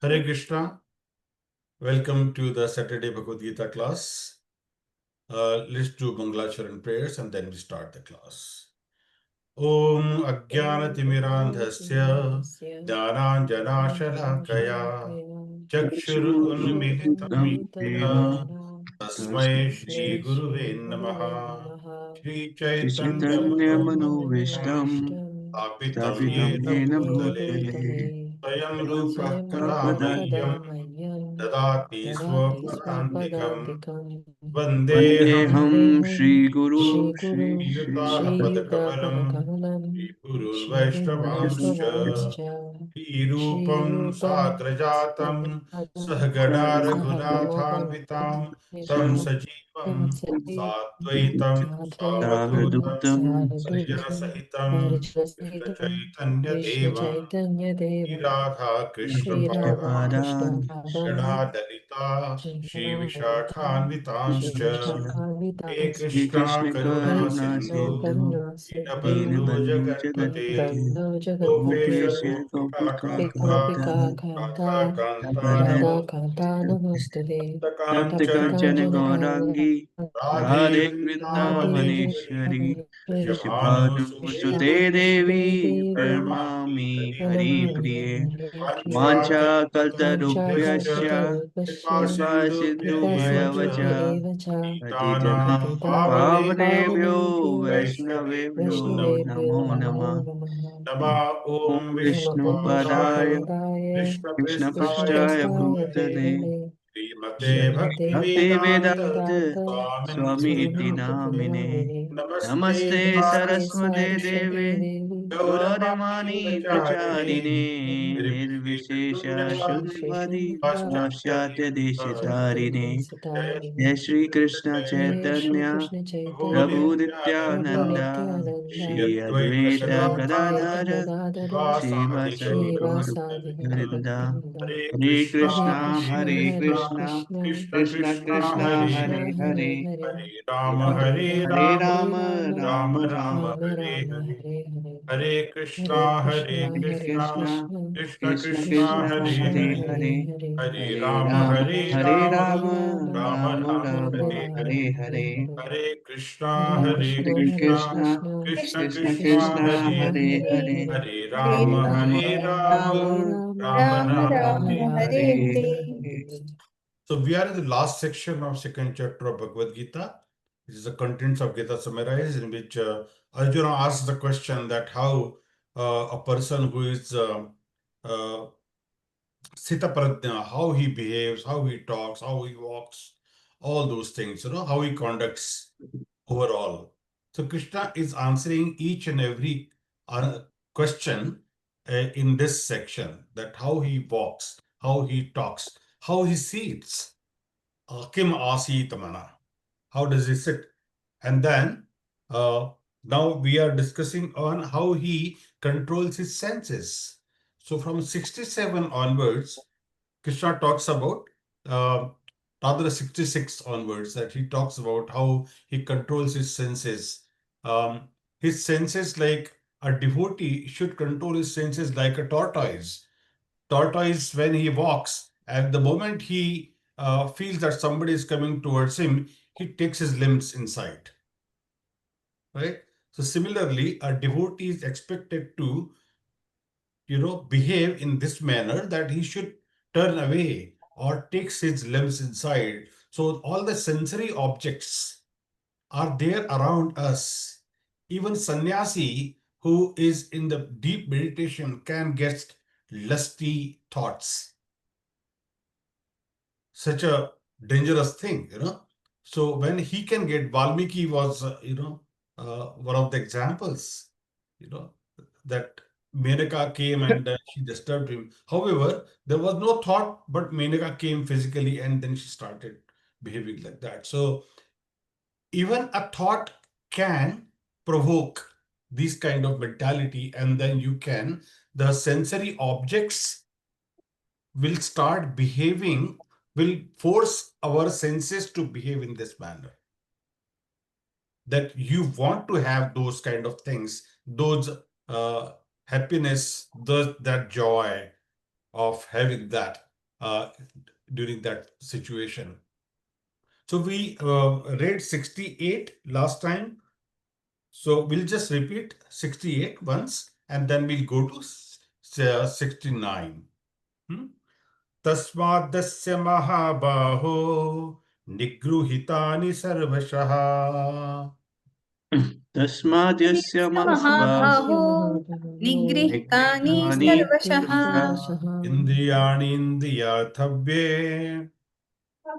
Hare Krishna. Welcome to the Saturday Bhagavad Gita class. Let's do Mangalacharan prayers and then we start the class. Om Ajnanatimmirandhasya Jnananjanashalakaya Chakshur Unmilitam Yena Tasmai Shri Guruve Namaha Shri Shri Chaitanya Chaitanya Manobishtam Manobishtam Stapitam Stapitam Yena Yena Bhutale Bhutale Swayam Rupa Pada Kadamahyam Dadati Swapadantikam Vandeham Vandeham Shri Guru Shri Shri Shri Yutagapadakamlam Shri Gurun Vaishnavanscha Shri Rupam Sagrajatam Sahagana Raghunathanvitam Tam Sajivam Satvaitam Savadutam Savadutam Parijana Sahitam Krishna Chaitanya Devam Shri Radha Krishna Pada Padan Shri Dalita Shri Vishakhanvitanscha He Shri Krishna Krishna Karuna Karuna Sindhu Sindhu Dinabandhu Dinabandhu Jagatpate Jagatpate Gopesha Gopesha Gopika Gopika Kanta Kanta Radha Kanta Radha Namaste Tapta Kanchana Kanchana Gaurangi Radhe Radhe Vrindavadeshwari Vrindavaneswari Vrishabhanu Sute Vrishabhanusute Devi Devi Pranamami Pranamami Hari Hare Priye Vancha Vancha Kalparupyascha Kaltarupyasya Kripa Kripa Sindhu Sindhu Bhayavacha Bhayavacha Patitanam Patitanam Pavanebhyo Pavanebhyo Vaishnavebhyo Vaishnavebhyo Namo Namo Namaha Namah Nama Om Om Vishnu Vishnupadaya Padaya Krishna Krishna Prestaya Prasthaya Bhutale Bhutale Srimate Bhakti Bhaktivedanta Vedanta Swami Swamini Iti Namine Namaste Namaste Saraswate Saraswate Deve Gauravani Gauramani Pracharine Pracharine Nirvishesha Nirvishesha Shunyavadi Shunyavadi Paschatya Paschatya Deshitarine Deshitarine Jaya Jai Shri Shri Krishna Krishna Chaitanya Chaitanya Prabhu Prabhu Nityananda Nityananda Shri Shri Advaita Advaita Gadadhara Gadadhara Srivasadi Srivasadi Gaura Gaura Bhaktavrinda Vrinda Hare Hare Krishna Krishna Hare Hare Krishna Krishna Krishna Krishna Krishna Krishna Hare Hare Hare Hare Hare Hare Rama Hare Rama Hare Rama Rama Rama Rama Rama Rama Hare Hare Hare Krishna Hare Hare Krishna Krishna Krishna Krishna Krishna Krishna Hare Hare Hare Hare Hare Hare Rama Rama Hare Hare Rama Rama Rama Rama Rama Rama Hare Hare Hare Hare Hare Krishna Hare Hare Krishna Krishna Krishna Krishna Krishna Krishna Hare Hare Hare Hare Hare Hare Rama Rama Hare Rama Rama Rama Rama Rama Rama Hare Hare Hare. Hare So we are in the last section of second chapter of Bhagavad Gita. This is the contents of Gita summarized, in which Arjuna asks the question that how a person who is uh, Sita Prajna, how he behaves, how he talks, how he walks, all those things, how he conducts overall. So Krishna is answering each and every uh, question in this section, that how he walks, how he talks, how he sits. Kim Asitamana. How does he sit? And then uh, now we are discussing on how he controls his senses. So from 67 onwards, Krishna talks about, uh, rather 66 onwards, that he talks about how he controls his senses. His senses, like a devotee should control his senses like a tortoise. Tortoise, when he walks, at the moment he feels that somebody is coming towards him, he takes his limbs inside, right? So similarly, a devotee is expected to, behave in this manner, that he should turn away or takes his limbs inside. So all the sensory objects are there around us. Even sannyasi who is in the deep meditation can get lusty thoughts. Such a dangerous thing. So when he can get, Valmiki was, one of the examples, you know, that Menaka came and she disturbed him. However, there was no thought, but Menaka came physically and then she started behaving like that. So even a thought can provoke this kind of mentality, and then the sensory objects will start behaving, will force our senses to behave in this manner. That you want to have those kind of things, those happiness, that joy of having that. during that situation. So we read 68 last time. So we'll just repeat 68 once and then we'll go to 69. Hmm? Tasmadasya mahabaho nigruhitani sarvashah. तस्माद्यस्य महाबाहो महाबाहो निगृहीतानि निगृहीतानि सर्वशः सर्वशः Indriyani indriyathabye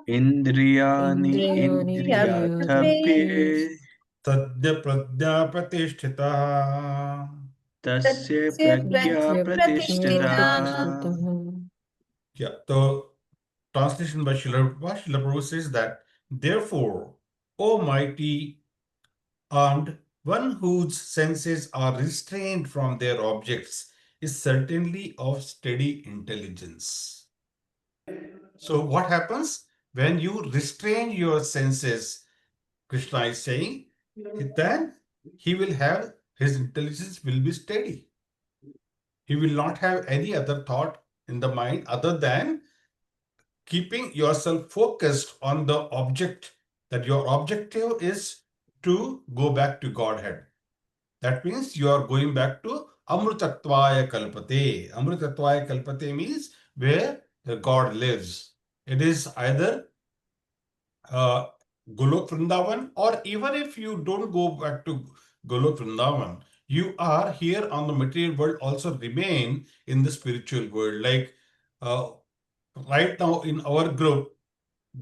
इन्द्रियाणि इन्द्रियार्थव्ये इन्द्रियार्थव्ये tadya pradya pratishtita. तस्य तस्य प्रज्ञा प्रतिष्ठिता प्रतिष्ठिता Yeah, the translation by Srila Prabhu says that, therefore, O mighty and one whose senses are restrained from their objects is certainly of steady intelligence. So what happens when you restrain your senses? Krishna is saying, then he will have, his intelligence will be steady. He will not have any other thought in the mind other than keeping yourself focused on the object, that your objective is to go back to Godhead. That means you are going back to Amrutatvaya Kalpate. Amrutatvaya Kalpate means where the God lives. It is either Golok Vrindavan, or even if you don't go back to Golok Vrindavan, you are here on the material world, also remain in the spiritual world. Like uh, right now in our group,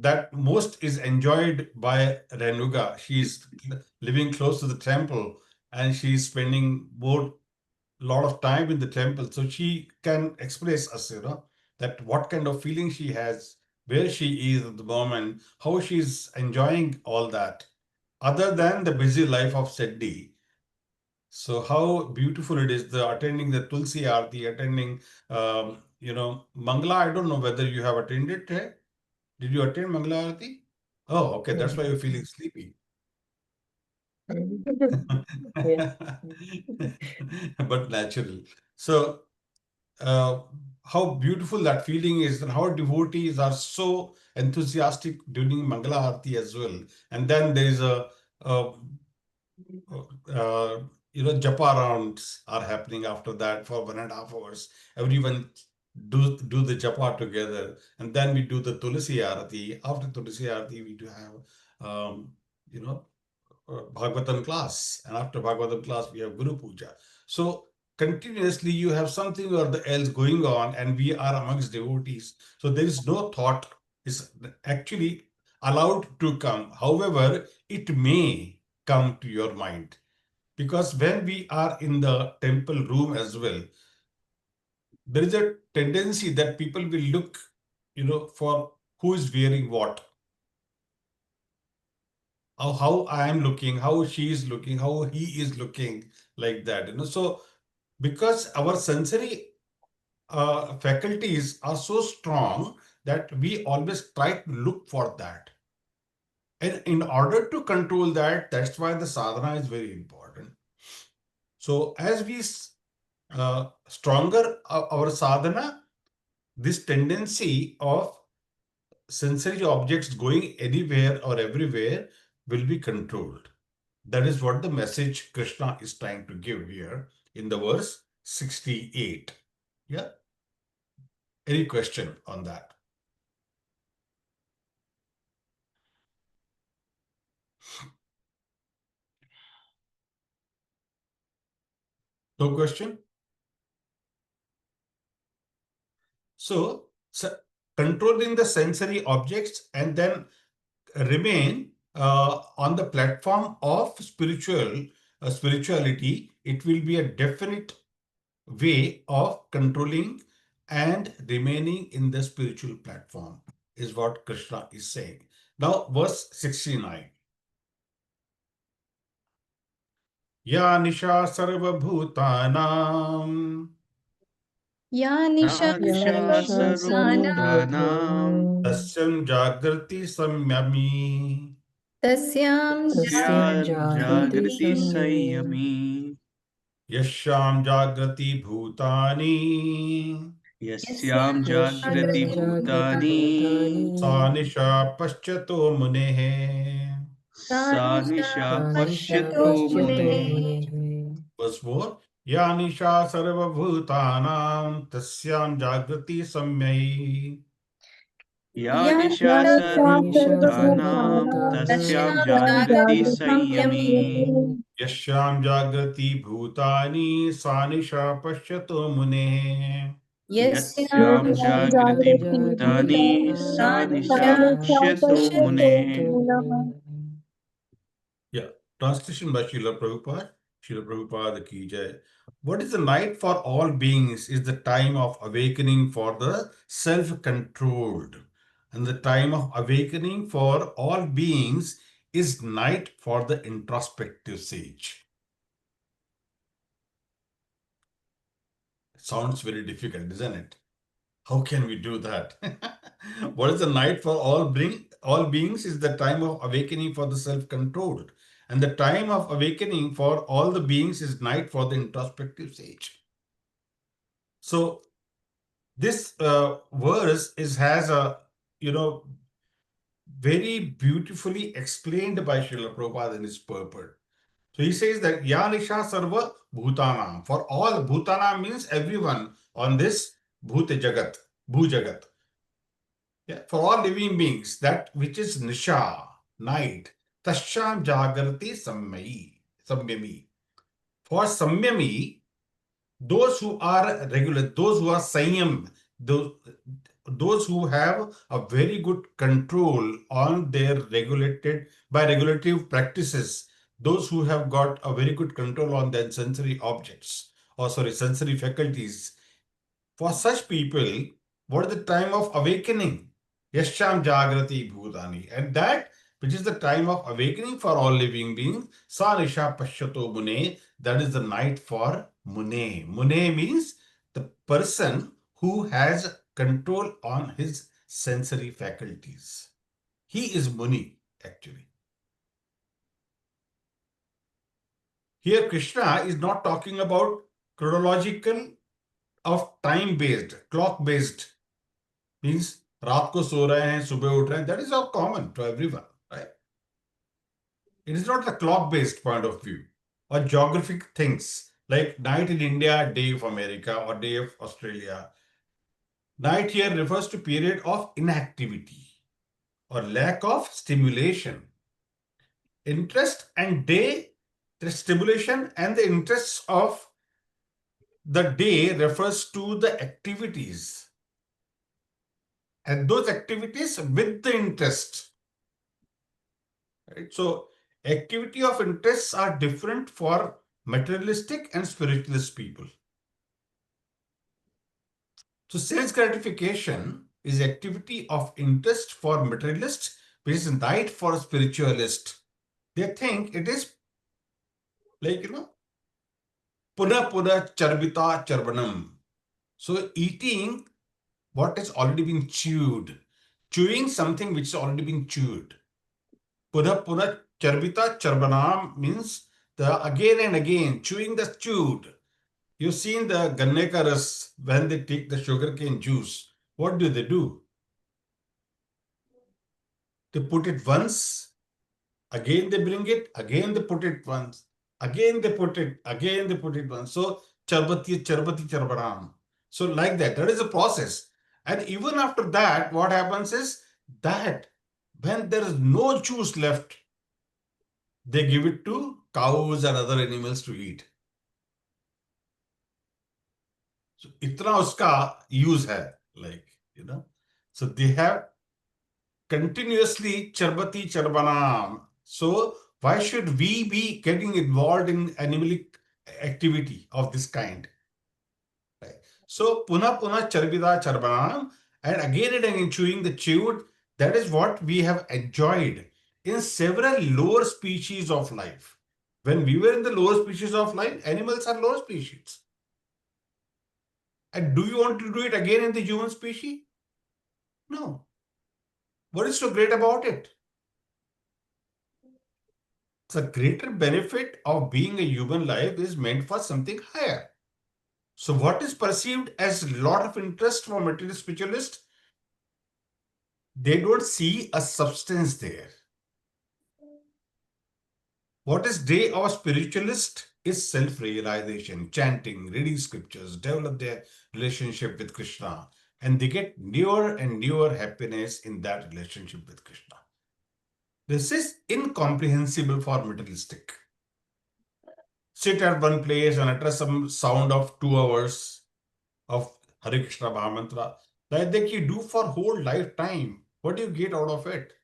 that most is enjoyed by Renuga. She's living close to the temple and she's spending more lot of time in the temple. So she can express us, that what kind of feeling she has, where she is at the moment, how she's enjoying all that, other than the busy life of Seddi. So how beautiful it is, the attending the Tulsi Aarti, attending, Mangala. I don't know whether you have attended. Did you attend Mangala Aarti? Oh, okay. That's why you're feeling sleepy. Yeah. But natural. So, how beautiful that feeling is, and how devotees are so enthusiastic during Mangala Aarti as well. And then there is a japa rounds are happening after that for 1.5 hours. Everyone do the japa together, and then we do the Tulsi Aarati. After Tulsi Aarati, we do have you know Bhagavatam class, and after Bhagavatam class, we have Guru Puja. So continuously, you have something or the else going on, and we are amongst devotees. So there is no thought is actually allowed to come. However, it may come to your mind, because when we are in the temple room as well, there is a tendency that people will look, for who is wearing what, how I am looking, how she is looking, how he is looking, like that. So because our sensory faculties are so strong that we always try to look for that. And in order to control that, that's why the sadhana is very important. So as we stronger our sadhana, this tendency of sensory objects going anywhere or everywhere will be controlled. That is what the message Krishna is trying to give here in the verse 68. Yeah. Any question on that? No question? So controlling the sensory objects and then remain on the platform of spirituality, it will be a definite way of controlling and remaining in the spiritual platform, is what Krishna is saying. Now, verse 69. Ya nisha sarvabhutanam या निशा निशा सर्वभूतानां सर्वभूतानां tasyam jagrati samyami तस्यां तस्यां जागृति जागृति संयमी yashyam jagrati bhutani यस्यां जाग्रति यस्यां जागृति भूतानि भूतानि सा निशा पश्यतो मुनेः सा निशा सा निशा पश्यतो पश्यतो मुनेः मुनेः Verse 4. या निशा सर्वभूतानां तस्यां जागृति सम्ययी या या निशा निशा निशा सर्वभूतानां तस्यां सर्वभूतानां सर्वभूतानां जागृति जागृति संयमी संयमे यस्यां जागृति भूतानि सा निशा पश्यतो मुनेः यस्यां यस्यां यस्यां जागृति जागृति भूतानि जागृति भूतानि सा भूतानि सा निशा निशा पश्यतो पश्यतो मुनेः पश्यतो मुनः मुनेः. Yeah, translation by Srila Prabhupada. Srila Prabhupada ki jai. What is the night for all beings is the time of awakening for the self-controlled. And the time of awakening for all beings is night for the introspective sage. Sounds very difficult, isn't it? How can we do that? What is the night for all beings is the time of awakening for the self-controlled. And the time of awakening for all the beings is night for the introspective sage. So this verse has a, very beautifully explained by Srila Prabhupada in his purport. So he says that Yanisha Sarva Bhutanam. For all, Bhutana means everyone on this Bhute Jagat, Bhu Jagat. Yeah, for all living beings, that which is Nisha, night, Tasham Jagrati Samyami. For Samyami, those who are regular, those who are Sanyam, those who have a very good control on their regulative practices, those who have got a very good control on their sensory objects, sensory faculties, for such people, what is the time of awakening? Yasham Jagrati Bhutani. And that which is the time of awakening for all living beings, Sanisha Pashyato Mune, that is the night for Mune. Mune means the person who has control on his sensory faculties. He is Muni, actually. Here, Krishna is not talking about chronological of time based, clock based. Means रात को सो रहे हैं सुबह उठ रहे हैं, that is all common to everyone, right? It is not the clock based point of view or geographic things like night in India, day of America or day of Australia. Night here refers to period of inactivity or lack of stimulation. Interest and day, the stimulation and the interests of the day refers to the activities and those activities with the interest. Right? So activity of interests are different for materialistic and spiritualist people. So sense gratification is activity of interest for materialists, which is night for spiritualist. They think it is like, puna puna charbita charvanam. So eating what has already been chewed, chewing something which has already been chewed. Puna puna charbita charvanam means the again and again chewing the chewed. You've seen the ganne ka ras when they take the sugarcane juice. What do? They put it once, again they bring it, again they put it once, again they put it, again they put it once. So charbati charbanam. So like that, that is the process. And even after that, what happens is that when there is no juice left, they give it to cows and other animals to eat. So itna uska use hai, like, So they have continuously charbati charbanam. So why should we be getting involved in animalic activity of this kind? Right? So puna puna charbida charbanam, and again chewing the chewed, that is what we have enjoyed in several lower species of life. When we were in the lower species of life, animals are lower species. And do you want to do it again in the human species? No. What is so great about it? The greater benefit of being a human life is meant for something higher. So what is perceived as a lot of interest from material spiritualists? They don't see a substance there. What is day of spiritualist is self-realization, chanting, reading scriptures, develop their relationship with Krishna, and they get newer and newer happiness in that relationship with Krishna. This is incomprehensible for materialistic. Sit at one place and utter some sound of 2 hours of Hare Krishna Mahamantra, like that you do for whole lifetime. What do you get out of it?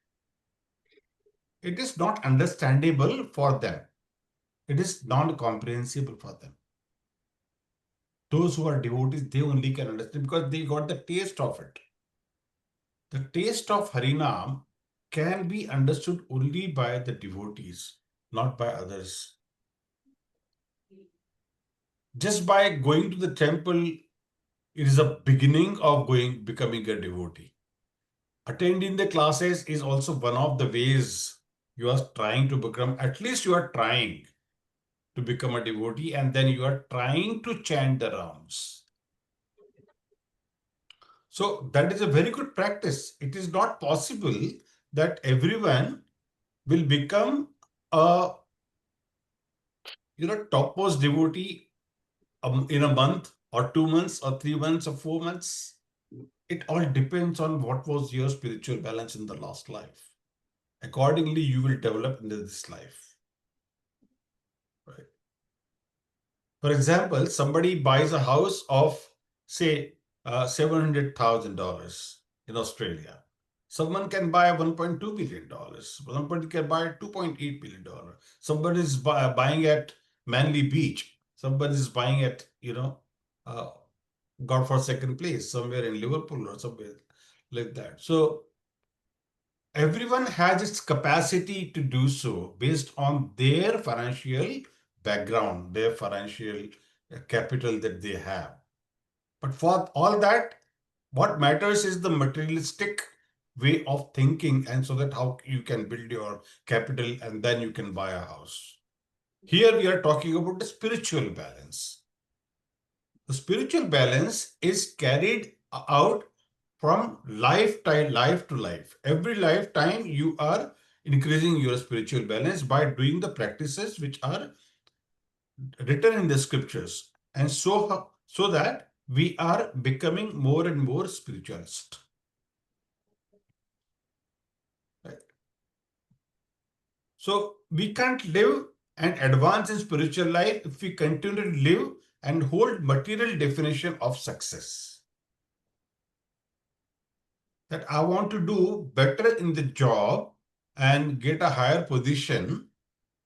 It is not understandable for them. It is non-comprehensible for them. Those who are devotees, they only can understand because they got the taste of it. The taste of Harinam can be understood only by the devotees, not by others. Just by going to the temple, it is a beginning of becoming a devotee. Attending the classes is also one of the ways you are trying to become, at least you are trying to become a devotee, and then you are trying to chant the rounds. So that is a very good practice. It is not possible that everyone will become a topmost devotee in a month or 2 months or 3 months or 4 months. It all depends on what was your spiritual balance in the last life. Accordingly, you will develop into this life. Right? For example, somebody buys a house of, say, $700,000 in Australia. Someone can buy $1.2 billion. Somebody can buy $2.8 billion. Somebody is buying at Manly Beach. Somebody is buying at, uh, God forsaken place, somewhere in Liverpool or somewhere like that. So everyone has its capacity to do so based on their financial background, their financial capital that they have. But for all that, what matters is the materialistic way of thinking, and so that how you can build your capital and then you can buy a house. Here we are talking about the spiritual balance. The spiritual balance is carried out from life to life. Every lifetime you are increasing your spiritual balance by doing the practices which are written in the scriptures, and so that we are becoming more and more spiritualist. Right? So we can't live and advance in spiritual life if we continue to live and hold material definition of success. That I want to do better in the job and get a higher position,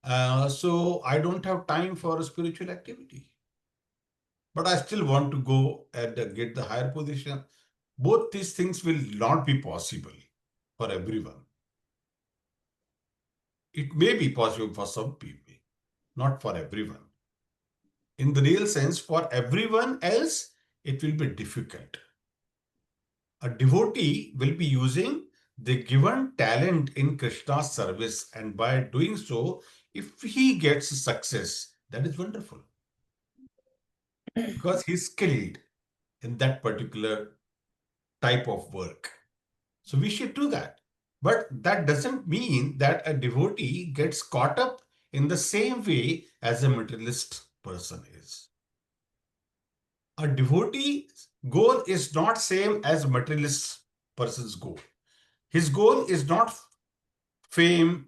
so I don't have time for a spiritual activity. But I still want to go and get the higher position. Both these things will not be possible for everyone. It may be possible for some people, not for everyone. In the real sense, for everyone else, it will be difficult. A devotee will be using the given talent in Krishna's service, and by doing so, if he gets success, that is wonderful. Because he's skilled in that particular type of work. So we should do that. But that doesn't mean that a devotee gets caught up in the same way as a materialist person is. A devotee's goal is not same as materialist person's goal. His goal is not fame.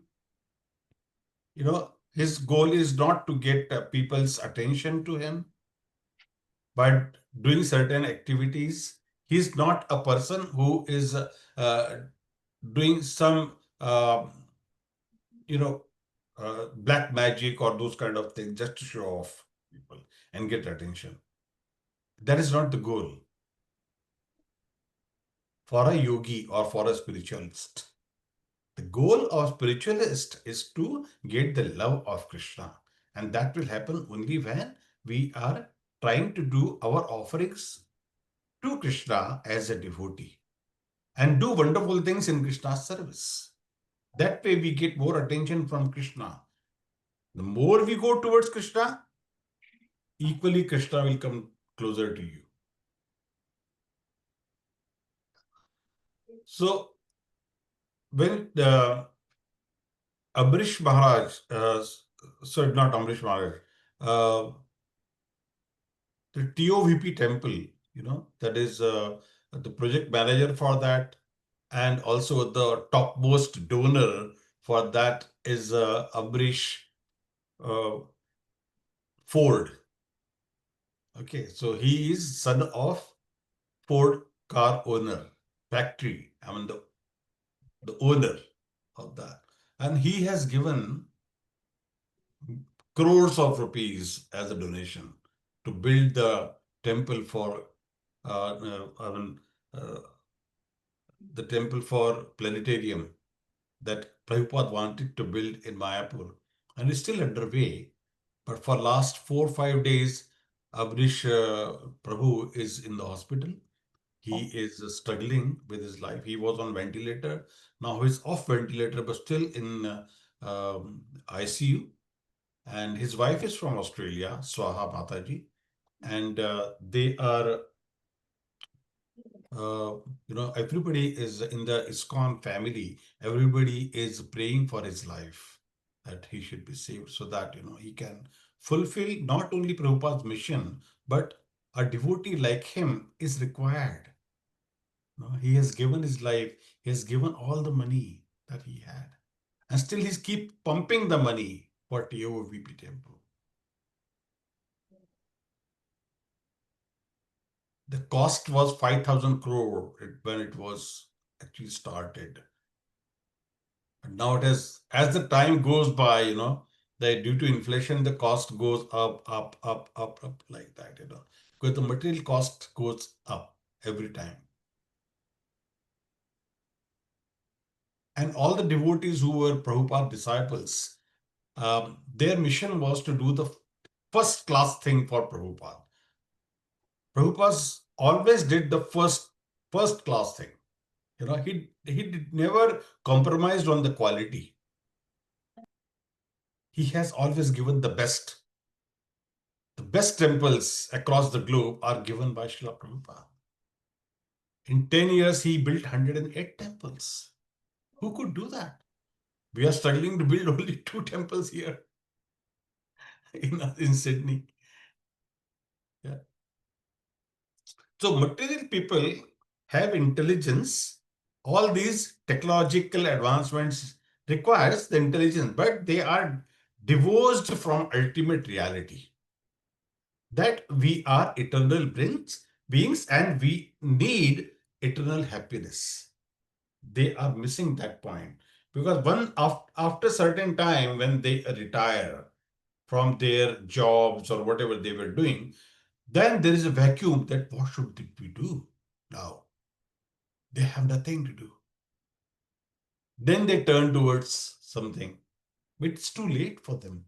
His goal is not to get people's attention to him by doing certain activities. He's not a person who is doing some, black magic or those kind of things just to show off people and get attention. That is not the goal for a yogi or for a spiritualist. The goal of spiritualist is to get the love of Krishna, and that will happen only when we are trying to do our offerings to Krishna as a devotee and do wonderful things in Krishna's service. That way we get more attention from Krishna. The more we go towards Krishna, equally Krishna will come closer to you. So when Amrish Maharaj, sorry, not Amrish Maharaj, uh, the TOVP temple, that is the project manager for that, and also the topmost donor for that is Amrish uh, Ford. Okay, so he is son of Ford car owner, factory. I mean the owner of that, and he has given crores of rupees as a donation to build the temple for I mean, uh, the temple for planetarium that Prabhupada wanted to build in Mayapur, and it's still underway. But for last 4 5 days, Amrish Prabhu is in the hospital. He is struggling with his life. He was on ventilator. Now he's off ventilator, but still in ICU. And his wife is from Australia, Swaha Mataji, and they are everybody is in the ISKCON family. Everybody is praying for his life that he should be saved so that, he can fulfill not only Prabhupada's mission, but a devotee like him is required. He has given his life. He has given all the money that he had. And still he's keep pumping the money for TOVP temple. The cost was 5,000 crore when it was actually started. Now it has, as the time goes by, that due to inflation, the cost goes up like that, because the material cost goes up every time. And all the devotees who were Prabhupada disciples, their mission was to do the first class thing for Prabhupada. Prabhupada always did the first class thing. He never compromised on the quality. He has always given the best. The best temples across the globe are given by Srila Prabhupada. In 10 years, he built 108 temples. Who could do that? We are struggling to build only 2 temples here in Sydney. Yeah. So material people have intelligence. All these technological advancements requires the intelligence, but they are divorced from ultimate reality. That we are eternal beings and we need eternal happiness. They are missing that point because after certain time when they retire from their jobs or whatever they were doing, then there is a vacuum that what should we do now? They have nothing to do. Then they turn towards something, but it's too late for them.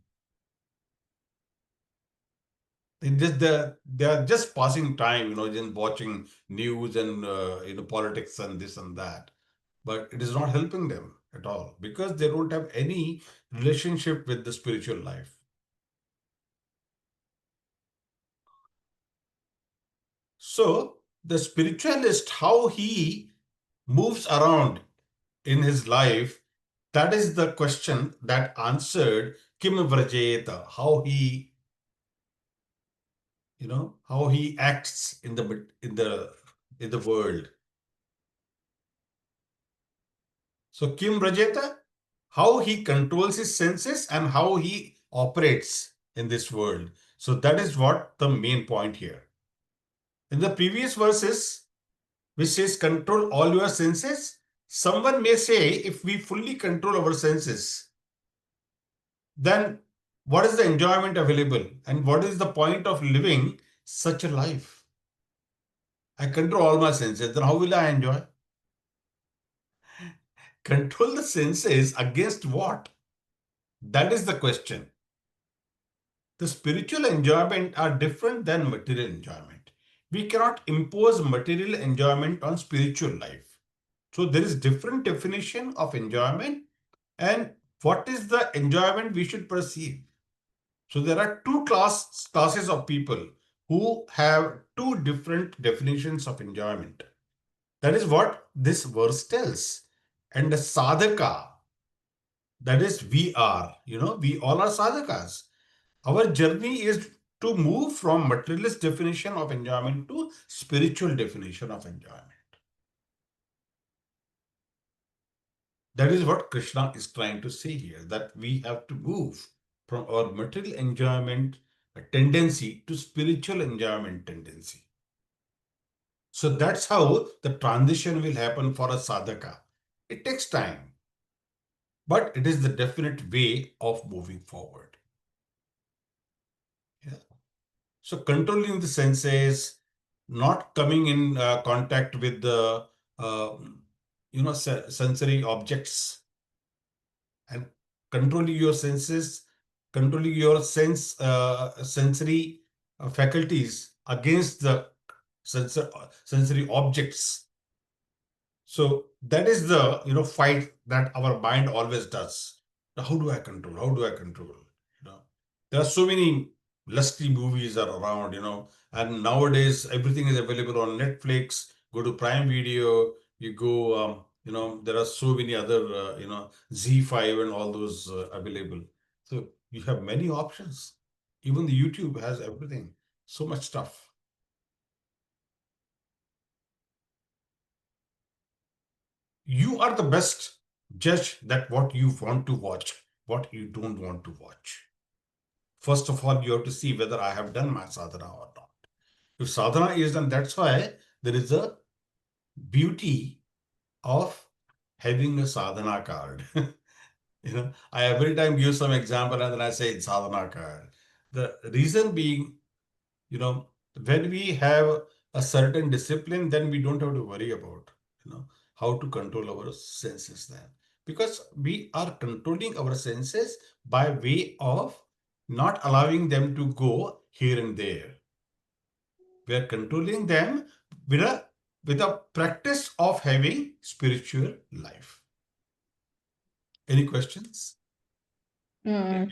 They are just passing time, just watching news and politics and this and that. But it is not helping them at all because they don't have any relationship with the spiritual life. So the spiritualist, how he moves around in his life, that is the question that answered Kim Vrajeta, how he acts in the world. So Kim Vrajeta, how he controls his senses and how he operates in this world. So that is what the main point here. In the previous verses, which says control all your senses, someone may say if we fully control our senses, then what is the enjoyment available and what is the point of living such a life? I control all my senses, then how will I enjoy? Control the senses against what? That is the question. The spiritual enjoyment are different than material enjoyment. We cannot impose material enjoyment on spiritual life. So there is different definition of enjoyment and what is the enjoyment we should perceive. So there are two classes of people who have two different definitions of enjoyment. That is what this verse tells. And the sadhaka, that is we are, we all are sadhakas. Our journey is to move from materialist definition of enjoyment to spiritual definition of enjoyment. That is what Krishna is trying to say here, that we have to move from our material enjoyment tendency to spiritual enjoyment tendency. So that's how the transition will happen for a sadhaka. It takes time, but it is the definite way of moving forward. Yeah. So controlling the senses, not coming in contact with the sensory objects, and controlling your senses, controlling your sensory faculties against the sensory objects. So that is the fight that our mind always does. Now, how do I control? How do I control? There are so many lusty movies are around, and nowadays everything is available on Netflix. Go to Prime Video, you go, there are so many other, Z5 and all those available. So you have many options. Even the YouTube has everything. So much stuff. You are the best judge that what you want to watch, what you don't want to watch. First of all, you have to see whether I have done my sadhana or not. If sadhana is done, that's why there is a beauty of having a sadhana card. I every time give some example and then I say it's sadhana card. The reason being, when we have a certain discipline, then we don't have to worry about, how to control our senses then. Because we are controlling our senses by way of not allowing them to go here and there. We are controlling them with a practice of having spiritual life. Any questions? Mm.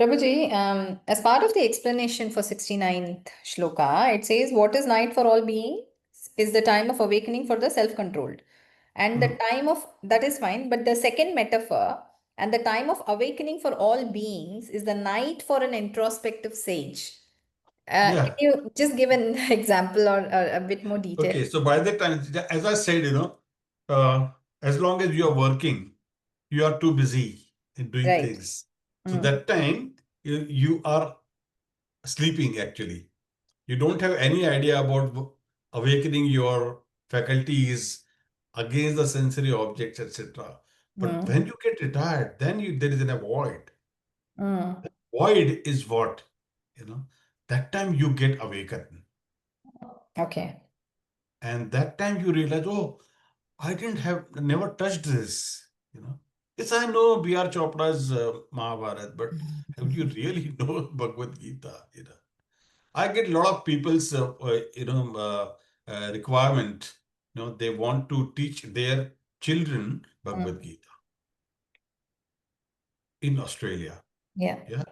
Prabhuji, as part of the explanation for 69th shloka, it says, what is night for all beings is the time of awakening for the self-controlled. And the time of, that is fine, but the second metaphor, and the time of awakening for all beings is the night for an introspective sage. Can Yeah. you just give an example or a bit more detail? Okay. So by the time, as I said, uh, as long as you are working, you are too busy in doing Right. things. So that time you are sleeping actually. You don't have any idea about awakening your faculties against the sensory objects, etc. But when you get retired, then there is a void. Void is what? That time you get awakened. Okay. And that time you realize, oh, I never touched this. Yes, I know B.R. Chopra's Mahabharata, but have you really know Bhagavad Gita? I get a lot of people's, requirement. They want to teach their children Bhagavad Gita in Australia. Yeah. Yeah.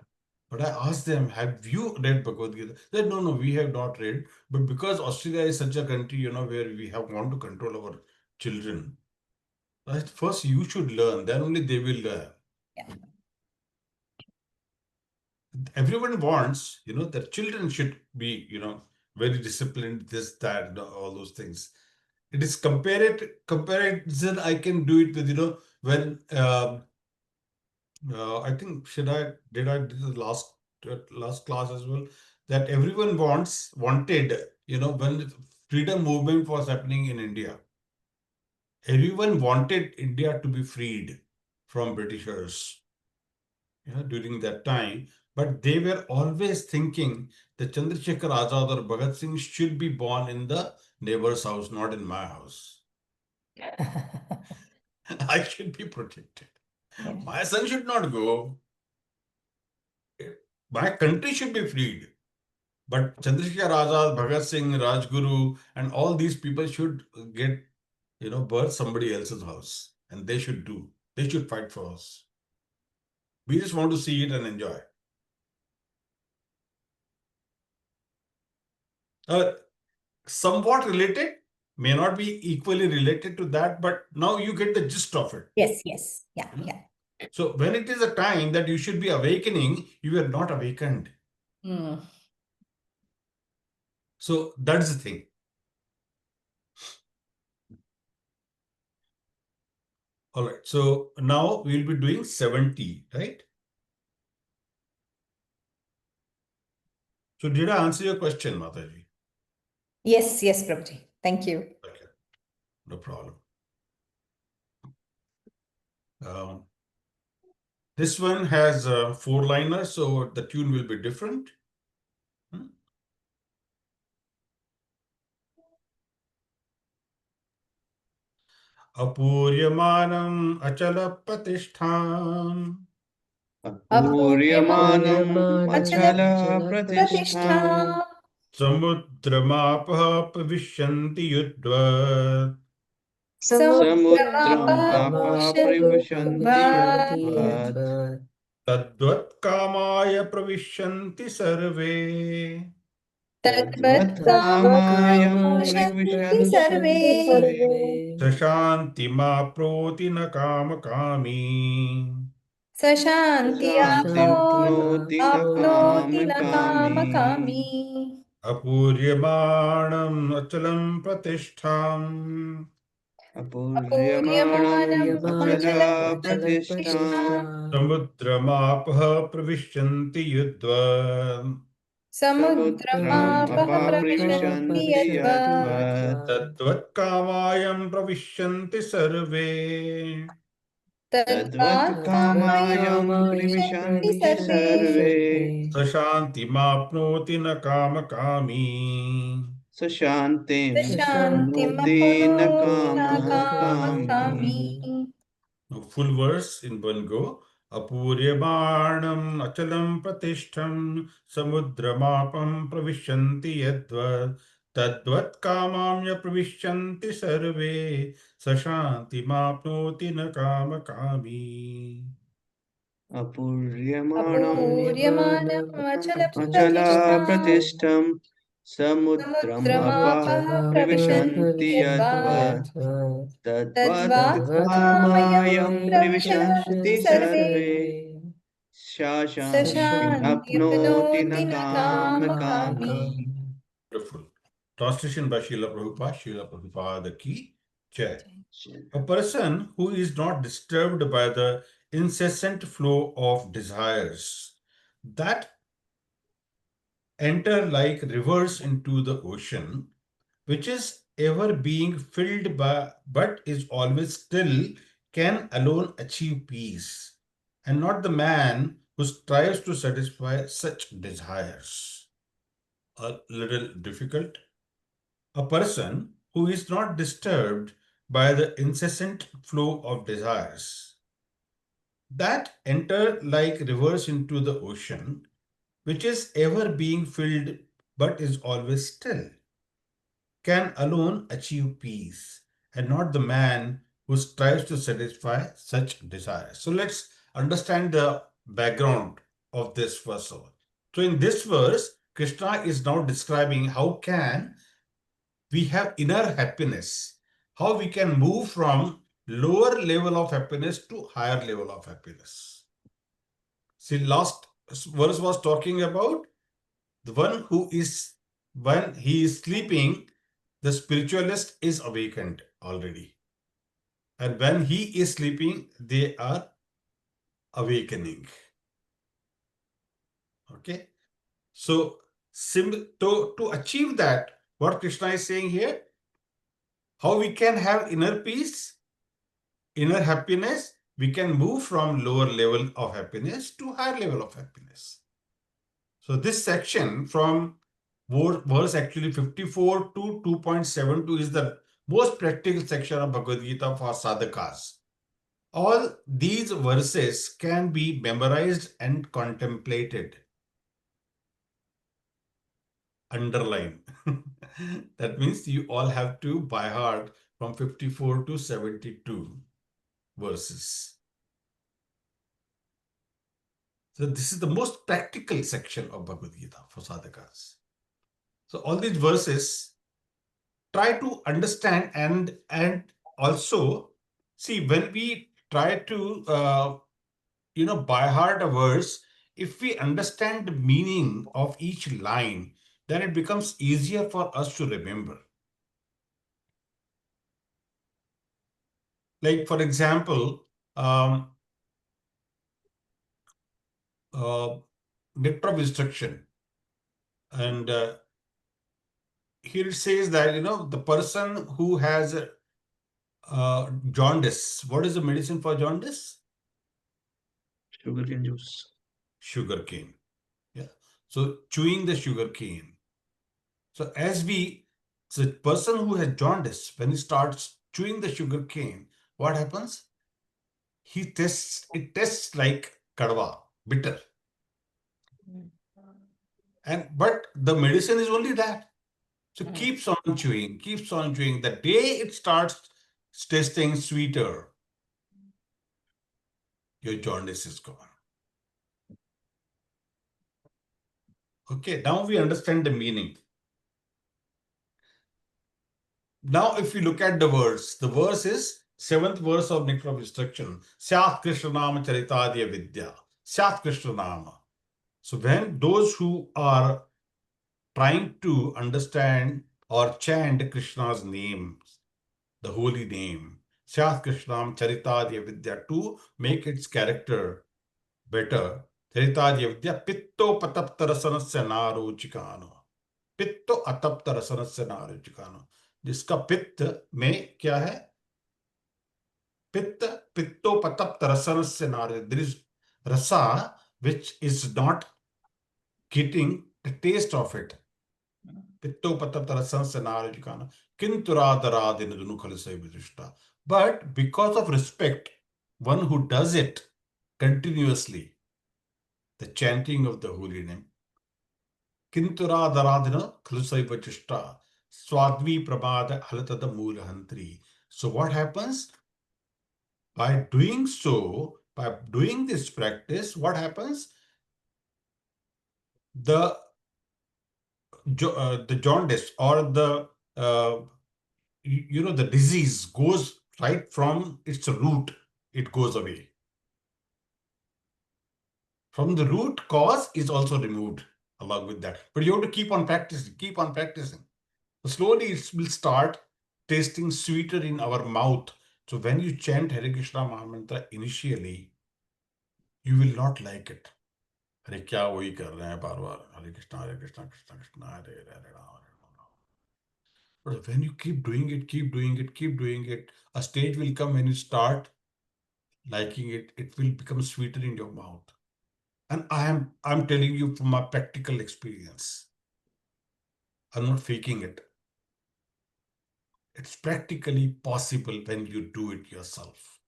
But I asked them, have you read Bhagavad Gita? They said, no, we have not read. But because Australia is such a country, where we want to control our children, right? First you should learn, then only they will learn. Yeah. Everyone wants, that children should be, very disciplined, this, that, all those things. It is comparison. I can do it with, when I think did the last class as well, that everyone wanted, when freedom movement was happening in India, everyone wanted India to be freed from Britishers, during that time. But they were always thinking that Chandrasekhar Azad or Bhagat Singh should be born in the neighbor's house, not in my house. I should be protected. Yeah. My son should not go. My country should be freed. But Chandrasekhar Azad, Bhagat Singh, Rajguru, and all these people should get, birth somebody else's house. And they should fight for us. We just want to see it and enjoy. Somewhat related, may not be equally related to that, but now you get the gist of it. Yes, yes. Yeah, You know? yeah. So when it is a time that you should be awakening, you are not awakened. Mm. So that's the thing. All right. So now we'll be doing 70, right? So did I answer your question, Mataji? Yes, yes, Prabhuji. Thank you. Okay. No problem. Um, this one has a four-liner, so the tune will be different. Apuryamanam achala pratistham Apuryamanam achala Pratishtha. pratishtha samudramapah pravishyanti yudvat samudram Samudramapa apah privashanti Vishanti yadvat tadvat kamaya pravishyanti sarve Tadvat tadvat kamayam Kamashanti privishanti Sarve sarve sashanti maproti na kama kami Sashanti Shantim Apnoti pnoti nakam Namakami kami apuryamanam achalam pratishtham Apuryamanam Apuryamanam achala Achalam pratishtha Pratishtha samudramapah pravishyanti yudvat Samudram Samudramapah Pravishanti apaprivishanti Yadvat yadvat tadvat kamayam pravishyanti sarve Tadvat Tadvat kamayam Kamayam Vishanti privishanti Sarve sarve sashanti mapnoti na kama kami. Sashantim Shantim pnoti Apnoti nakama Nakamakami kami Now, full verse in one go. Apuryamanam achalam pratishtham samudramapam pravishyanti yadvat tadvat kamamya pravishyanti sarve sashanti mapnoti na kama kami. Apuryamanam Apuryamanam Achalam Achala Pratishtham pratishtam samudram apa Samudramapah Pravishanti privishanti Yadvat yadvat tadvat Tadvat Kamayam kamayam Pravishanti privishanti Sarve sarve shashantim Sashanti apnoti Apnoti nakam Nakamakami. kami. Beautiful. Translation by Srila Prabhupada ki Jai. A person who is not disturbed by the incessant flow of desires that enter like rivers into the ocean, which is ever being filled by but is always still, can alone achieve peace, and not the man who strives to satisfy such desires. A little difficult. A person who is not disturbed by the incessant flow of desires that enter like rivers into the ocean, which is ever being filled but is always still, can alone achieve peace, and not the man who strives to satisfy such desires. So let's understand the background of this verse. So in this verse, Krishna is now describing how can we have inner happiness, how we can move from lower level of happiness to higher level of happiness. See, last verse was talking about the one who is, when he is sleeping, the spiritualist is awakened already. And when he is sleeping, they are awakening. Okay. So, to achieve that, what Krishna is saying here, how we can have inner peace, inner happiness, we can move from lower level of happiness to higher level of happiness. So this section from verse actually 54 to 2.72 is the most practical section of Bhagavad Gita for sadhakas. All these verses can be memorized and contemplated. Underline. That means you all have to by heart from 54 to 72 verses. So this is the most practical section of Bhagavad Gita for sadhakas. So all these verses, try to understand and also see when we try to by heart a verse, if we understand the meaning of each line, then it becomes easier for us to remember. Like for example, nectar of instruction, and here it says that the person who has jaundice. What is the medicine for jaundice? Sugarcane juice. Sugarcane. Yeah. So chewing the sugarcane. So the person who has jaundice, when he starts chewing the sugarcane, what happens? It tastes like kadwa, bitter. But the medicine is only that. So keeps on chewing, keeps on chewing. The day it starts tasting sweeter, your jaundice is gone. Okay, now we understand the meaning. Now, if you look at the verse is 7th verse of Nectar of Instruction. Syat Krishna Nama Charitadya Vidya. Syat Krishna Nama. So when those who are trying to understand or chant Krishna's name, the holy name, Syat Krishna Nama Charitadya Vidya, to make its character better, Charitadya Vidya, Pitto Pataptarasanasya Narochikano. पित्त अतप्त रसन से नारुचिकानो, जिसका पित्त में क्या है? पित्त पित्तोपतप्त रसन से नारु. There is rasa which is not getting the taste of it. पित्तोपतप्त रसन से नारुचिकानो किंतुरादरादिन दुनुखल से विदुष्टा. But because of respect, one who does it continuously, the chanting of the holy name, Kinturadharadhana Klusaiva Chishta Swadvi Prabhada Halatada Moolahantri. So what happens? By doing so, by doing this practice, what happens? The jaundice or the disease goes right from its root, it goes away. From the root, cause is also removed along with that. But you have to keep on practicing, keep on practicing. Slowly it will start tasting sweeter in our mouth. So when you chant Hare Krishna Mahamantra initially, you will not like it. Hare kya wahi kar rahe hain baar baar. Hare Krishna, Krishna Krishna, Hare Hare Rama, Hare Rama. But when you keep doing it, keep doing it, keep doing it, a stage will come when you start liking it, it will become sweeter in your mouth. And I'm telling you from my practical experience. I'm not faking it. It's practically possible when you do it yourself.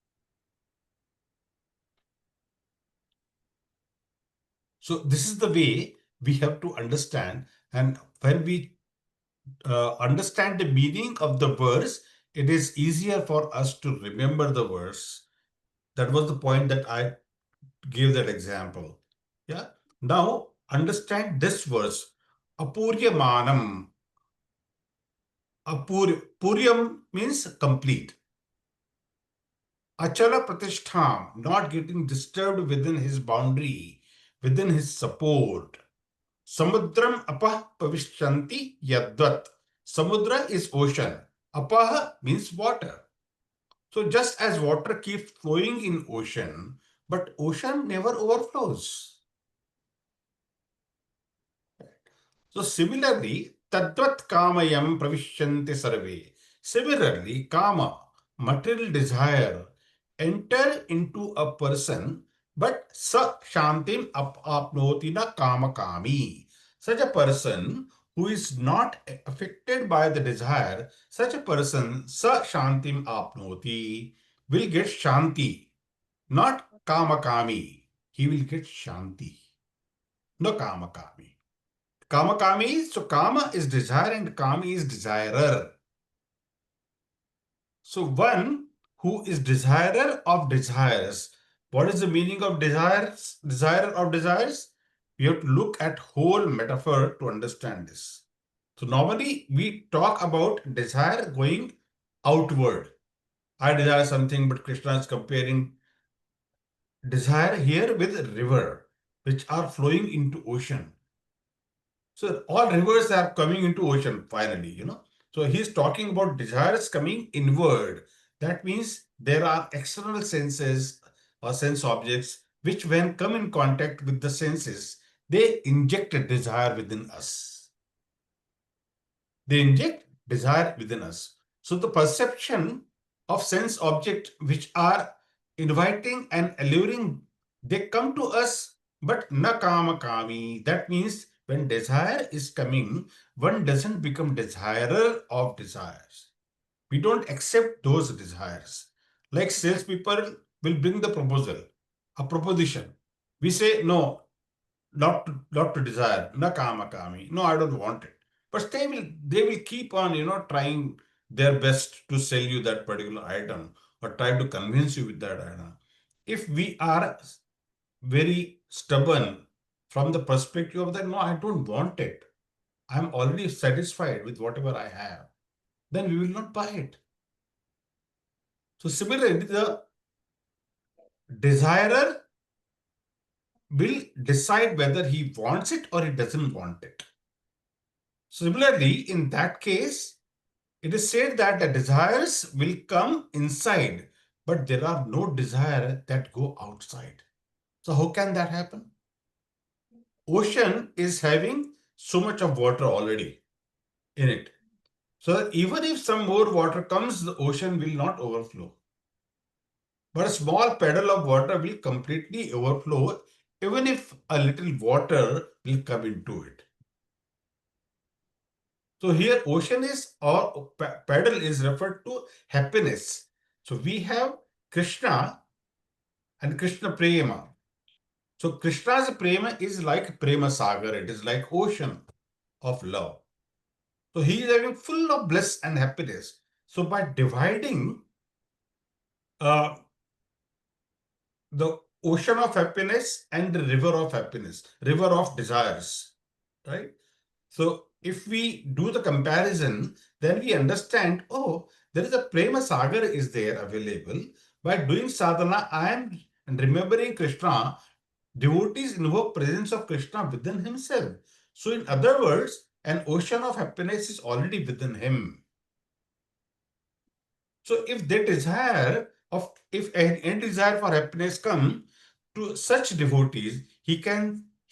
So this is the way we have to understand. And when we understand the meaning of the verse, it is easier for us to remember the verse. That was the point that I gave that example. Yeah. Now understand this verse. Apuryamanam. Puryam means complete. Achala Pratishtham, not getting disturbed within his boundary, within his support. Samudram apah pavishyanti yadvat. Samudra is ocean. Apah means water. So just as water keeps flowing in ocean, but ocean never overflows. So similarly, tadvat kamayam pravishyanti sarve. Similarly, kama, material desire, enter into a person, but sa shantim apnoti na kama kami. Such a person who is not affected by the desire, such a person sa shantim apnoti will get shanti, not kama kami. He will get shanti, no kama kami. Kama kami, so kama is desire and kami is desirer. So one who is desirer of desires. What is the meaning of desires? Desirer of desires? We have to look at whole metaphor to understand this. So normally we talk about desire going outward. I desire something, but Krishna is comparing desire here with river, which are flowing into ocean. So all rivers are coming into ocean finally. So he's talking about desires coming inward. That means there are external senses or sense objects which when come in contact with the senses, they inject a desire within us. They inject desire within us. So the perception of sense object which are inviting and alluring, they come to us, but na kama kami. That means when desire is coming, one doesn't become desirer of desires. We don't accept those desires. Like salespeople will bring the proposal, a proposition. We say, no, not to desire, na kama kami. No, I don't want it. But they will keep on, trying their best to sell you that particular item or try to convince you with that item. If we are very stubborn from the perspective of that, no, I don't want it. I'm already satisfied with whatever I have. Then we will not buy it. So similarly, the desirer will decide whether he wants it or he doesn't want it. Similarly, in that case, it is said that the desires will come inside, but there are no desires that go outside. So how can that happen? Ocean is having so much of water already in it. So that even if some more water comes, the ocean will not overflow. But a small puddle of water will completely overflow, even if a little water will come into it. So here ocean is or paddle is referred to happiness. So we have Krishna and Krishna Prema. So Krishna's Prema is like Prema Sagar. It is like ocean of love. So he is having full of bliss and happiness. So by dividing uh, the ocean of happiness and the river of happiness, river of desires, right? So if we do the comparison, then we understand, oh, there is a Prema Sagar is there available. By doing sadhana, I am remembering Krishna. Devotees invoke presence of Krishna within himself. So in other words, an ocean of happiness is already within him. So if any desire for happiness come to such devotees, he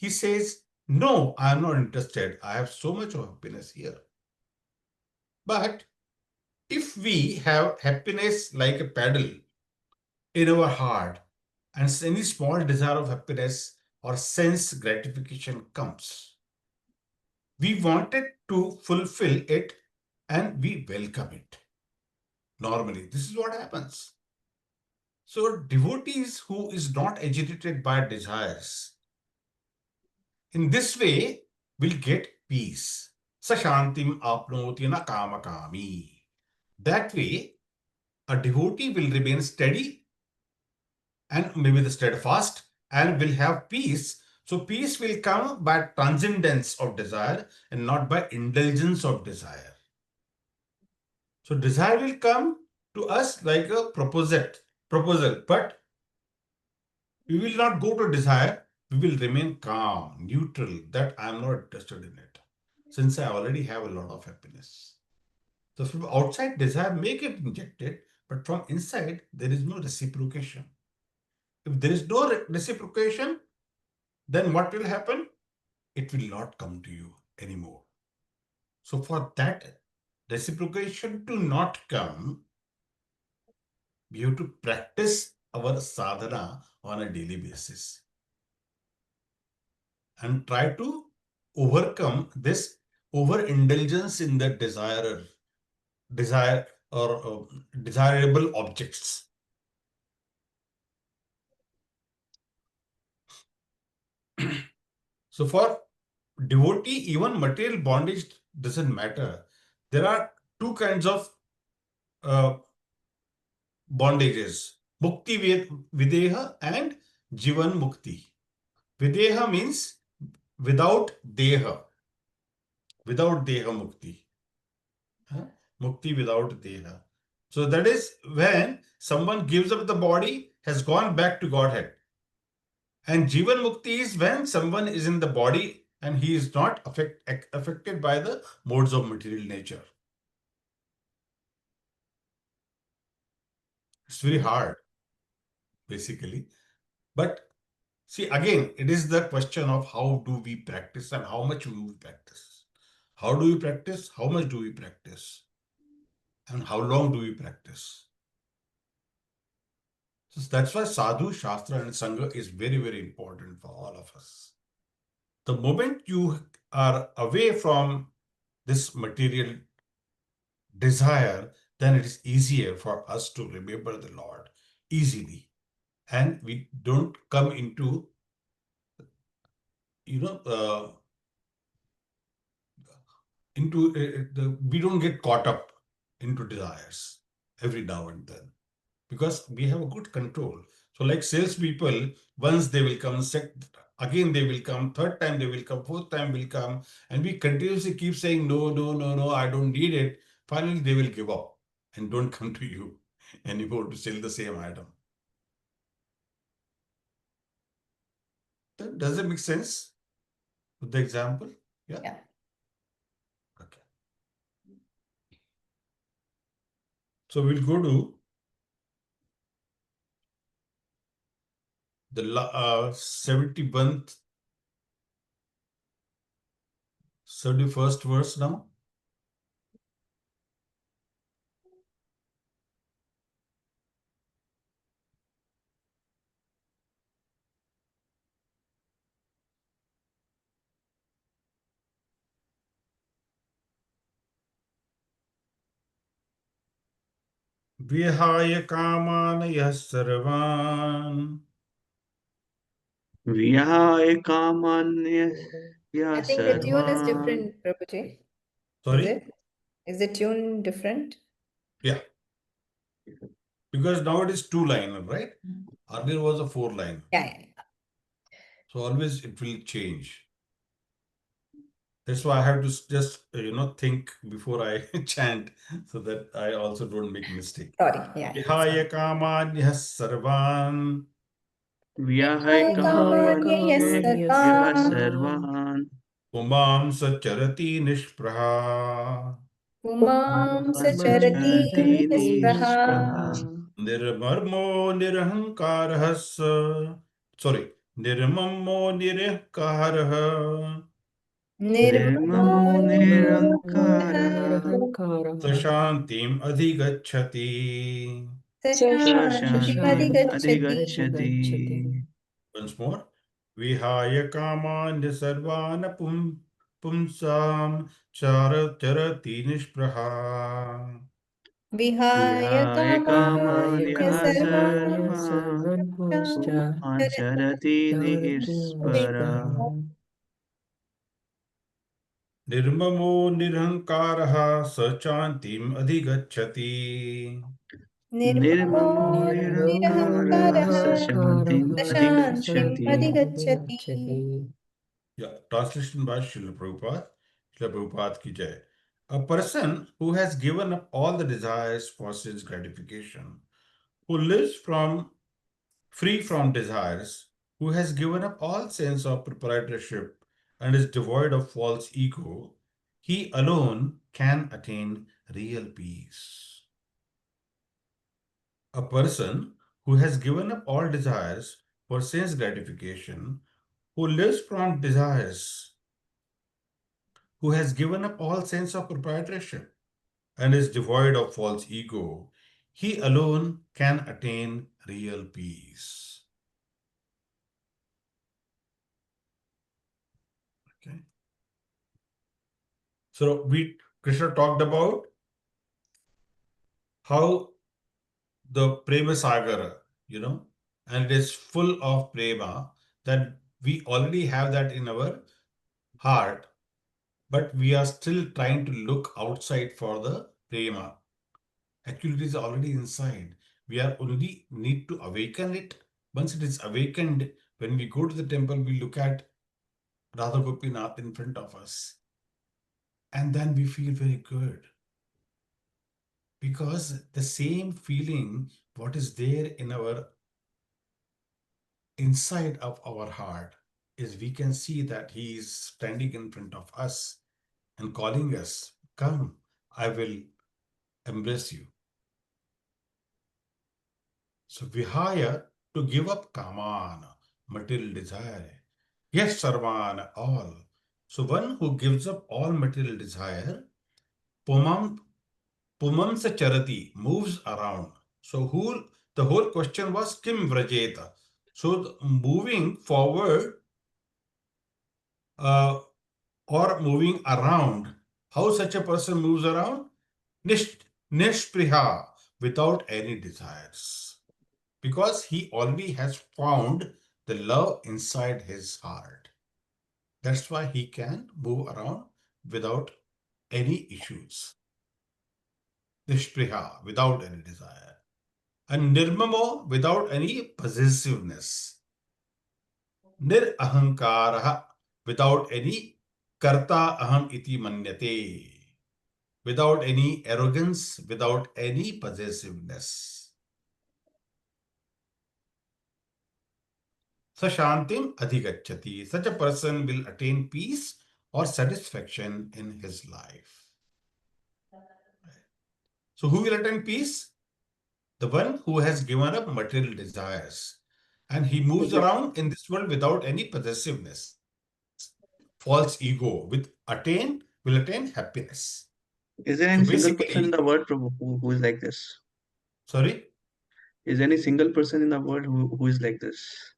says, no, I am not interested. I have so much of happiness here. But if we have happiness like a paddle in our heart, and any small desire of happiness or sense gratification comes, we wanted to fulfill it and we welcome it. Normally, this is what happens. So, devotees who is not agitated by desires, in this way, will get peace. Sashantim apnoti na kama kami. That way, a devotee will remain steady and maybe the steadfast and will have peace. So peace will come by transcendence of desire and not by indulgence of desire. So desire will come to us like a proposal, but we will not go to desire. We will remain calm, neutral, that I am not interested in it, since I already have a lot of happiness. So from outside, desire may get injected, but from inside, there is no reciprocation. If there is no reciprocation, then what will happen? It will not come to you anymore. So for that reciprocation to not come, we have to practice our sadhana on a daily basis and try to overcome this overindulgence in the desire or desirable objects. So for devotee, even material bondage doesn't matter. There are two kinds of uh, bondages: Mukti Videha and Jivan Mukti. Videha means without Deha. without Deha Mukti. Huh? Mukti without Deha. So that is when someone gives up the body, has gone back to Godhead. And Jivan Mukti is when someone is in the body and he is not affected by the modes of material nature. It's very hard, basically. But see, again, it is the question of how do we practice and how much do we practice. How do we practice? How much do we practice? And how long do we practice? So that's why Sadhu, Shastra, and Sangha is very, very important for all of us. The moment you are away from this material desire, then it is easier for us to remember the Lord easily. And we don't come into, we don't get caught up into desires every now and then because we have a good control. So, like salespeople, once they will come, again they will come, third time they will come, fourth time will come, and we continuously keep saying, no, no, no, no, I don't need it. Finally, they will give up and don't come to you anymore to sell the same item. Does it make sense with the example? Yeah. Yeah. Okay. So we'll go to the 71st verse now. Vihaya kaman yah sarvan. Vihaye kamanya I think the tune is sarvan. different, Prabhuji. Is Sorry? it? Is the tune different? Yeah. Because now it is 2-liner, right? Earlier was a 4-liner. Yeah. So always it will change. That's why I have to just, think before I chant so that I also don't make mistake. Sorry. Yeah. Vihaya kaman yah sarvan. Vihaye kamanya sarvan. Umam sacharati nishpraha. Umam Sacharati sacharati nispraha. Nirmarmo nirahankarahas. Sorry. Nirmammo nirahkarah. Nirmamo Nirmamo nirankara. Sashantim adhigachati. Sashantim Sashantim adhigachati. adhigachati. Once more. Vihaya kamanya sarvana pumsam charati nishpraha. Vihaya Vihaye kamanya kamanya sarvan sarvan. Acharati nispara. Nirmamo nirankaraha sachantim adhigachati. Nirmamo Nirmamo nirankara nirahankaraha sashantim sashantim adhigachati. adhigachati. Yeah, translation by Srila Prabhupada. Srila Prabhupada ki jai. A person who has given up all the desires for sense gratification, who lives free from desires, who has given up all sense of proprietorship and is devoid of false ego, he alone can attain real peace. A person who has given up all desires for sense gratification, who lives from desires, who has given up all sense of proprietorship and is devoid of false ego, he alone can attain real peace. Okay. So Krishna talked about how the prema sagara, and it is full of prema, that we already have that in our heart, but we are still trying to look outside for the prema. Actually, it is already inside. We are only need to awaken it. Once it is awakened, when we go to the temple, we look at Radha Gopinath in front of us. And then we feel very good. Because the same feeling, what is there in our inside of our heart, is we can see that he is standing in front of us and calling us, come, I will embrace you. So vihaya, to give up kamana, material desire. Yes, sarvana, all. So one who gives up all material desire, pumam Pumamsa charati, moves around. So the whole question was kim vrajeta. So moving forward uh, or moving around. How such a person moves around? Nishpriha, without any desires. Because he already has found the love inside his heart. That's why he can move around without any issues. Nishpriha, without any desire. And nirmamo, without any possessiveness. Nir ahankaraha, without any karta aham iti manyate. Without any arrogance, without any possessiveness. Sashantim adhigacchati. Such a person will attain peace or satisfaction in his life. So who will attain peace? The one who has given up material desires. And he moves around in this world without any possessiveness. False ego will attain happiness. Is there So any single person in basically, the world, Prabhu, who is like this? sorry, Is there any single person in the world who is like this?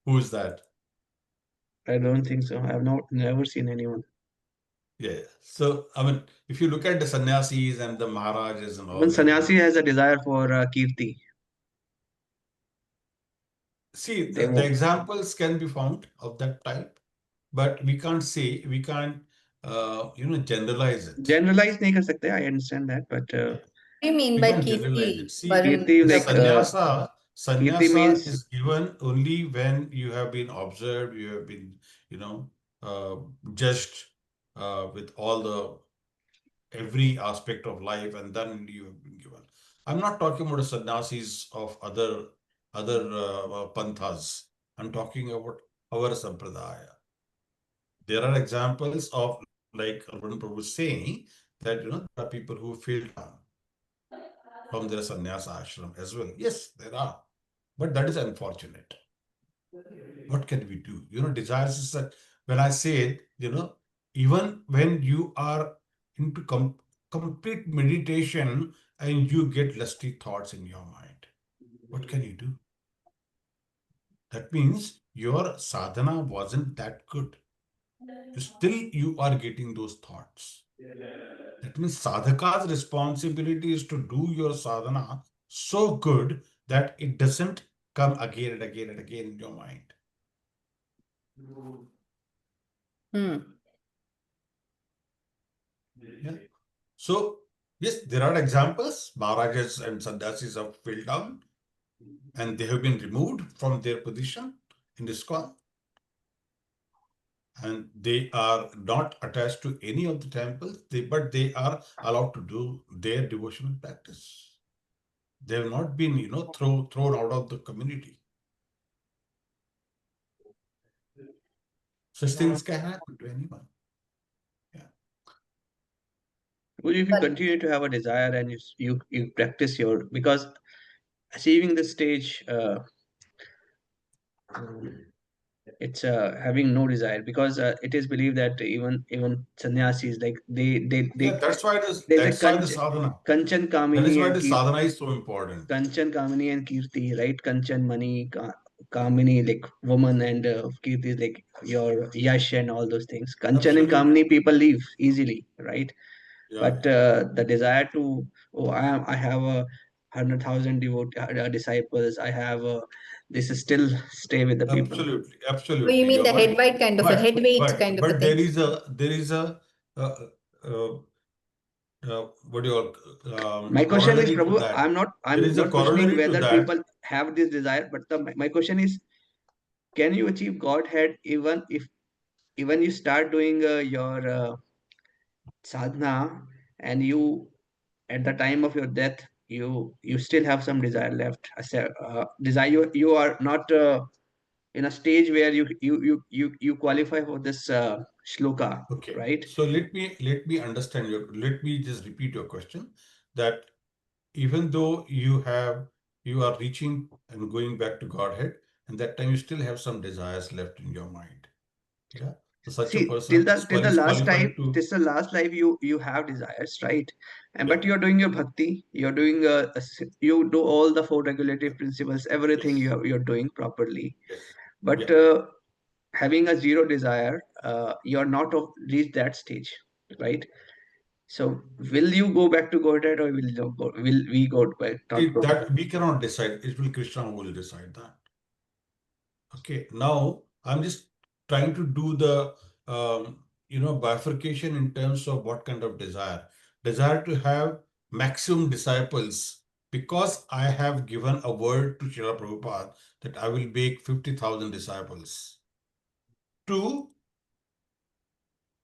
who is that? I don't think so. I have never seen anyone. Yeah. So I mean, if you look at the sannyasis and the maharajas and all Even that, sannyasi has a desire for kirti. see They the examples can be found of that type, but we can't generalize it. generalize नहीं कर सकते. I understand that, but What do you mean We by can't generalize kirti, it. See, Varun? kirti the like kirti sannyasa means is given only when you have been observed, you have been, uh, judged with all the every aspect of life, and then you have been given. I'm not talking about the sannyasis of other panthas. I'm talking about our sampradaya. There are examples of, like Arun Prabhu was saying, that there are people who feel down from their sannyasa ashram as well. Yes, there are, but that is unfortunate. What can we do? Desires is that when I said, even when you are into complete meditation and you get lusty thoughts in your mind, what can you do? That means your sadhana wasn't that good. Still, you are getting those thoughts. That means sadhaka's responsibility is to do your sadhana so good that it doesn't come again and again and again in your mind. Yeah. So, yes, there are examples. Maharajas and sannyasis have fell down and they have been removed from their position in ISKCON. And they are not attached to any of the temples, but they are allowed to do their devotional practice. They have not been, thrown out of the community. Such things can happen to anyone. Yeah. well, if you continue to have a desire and you practice because achieving the stage, it's having no desire, because it is believed that even sannyasis, like Yeah, that's why there's a that's why the sadhana. kanchan That is kamini why and the sadhana is so important. kanchan kamini and kirti, right? Kanchan mani, kamini like woman, and kirti is like your yash and all those things. Kanchan and Absolutely. kamini people leave easily, right? Yeah, But the desire to, I have 100,000 disciples, I have this is still stay with the people. absolutely, Oh, absolutely. you mean You're the right. head weight kind of a But head weight but kind of a but thing? there is a uh, uh, what do you call My question is, corollary to Prabhu, that. I'm There is a not questioning corollary to whether that. people have this desire, but my question is, can you achieve Godhead even if even you start doing your sadhana, and you at the time of your death, you still have some desire left. Desire, you are not in a stage where you qualify for this shloka, Okay. right? So let me just repeat your question, that even though you are reaching and going back to Godhead, and that time you still have some desires left in your mind. Yeah. So such a See, person is till the last time, qualified to, this the last life you have desires, right? And yeah, but you're doing your bhakti, you're doing you do all the four regulative principles, everything yes, you're doing properly. yes, But yeah. having a zero desire, you're not reached that stage, right? So will you go back to Godhead, or will you go? Will we go back? Not See, go. that we cannot decide. It will Krishna who will decide that. Okay. Now I'm just trying to do the bifurcation in terms of what kind of desire. Desire to have maximum disciples, because I have given a word to Srila Prabhupada that I will make 50,000 disciples to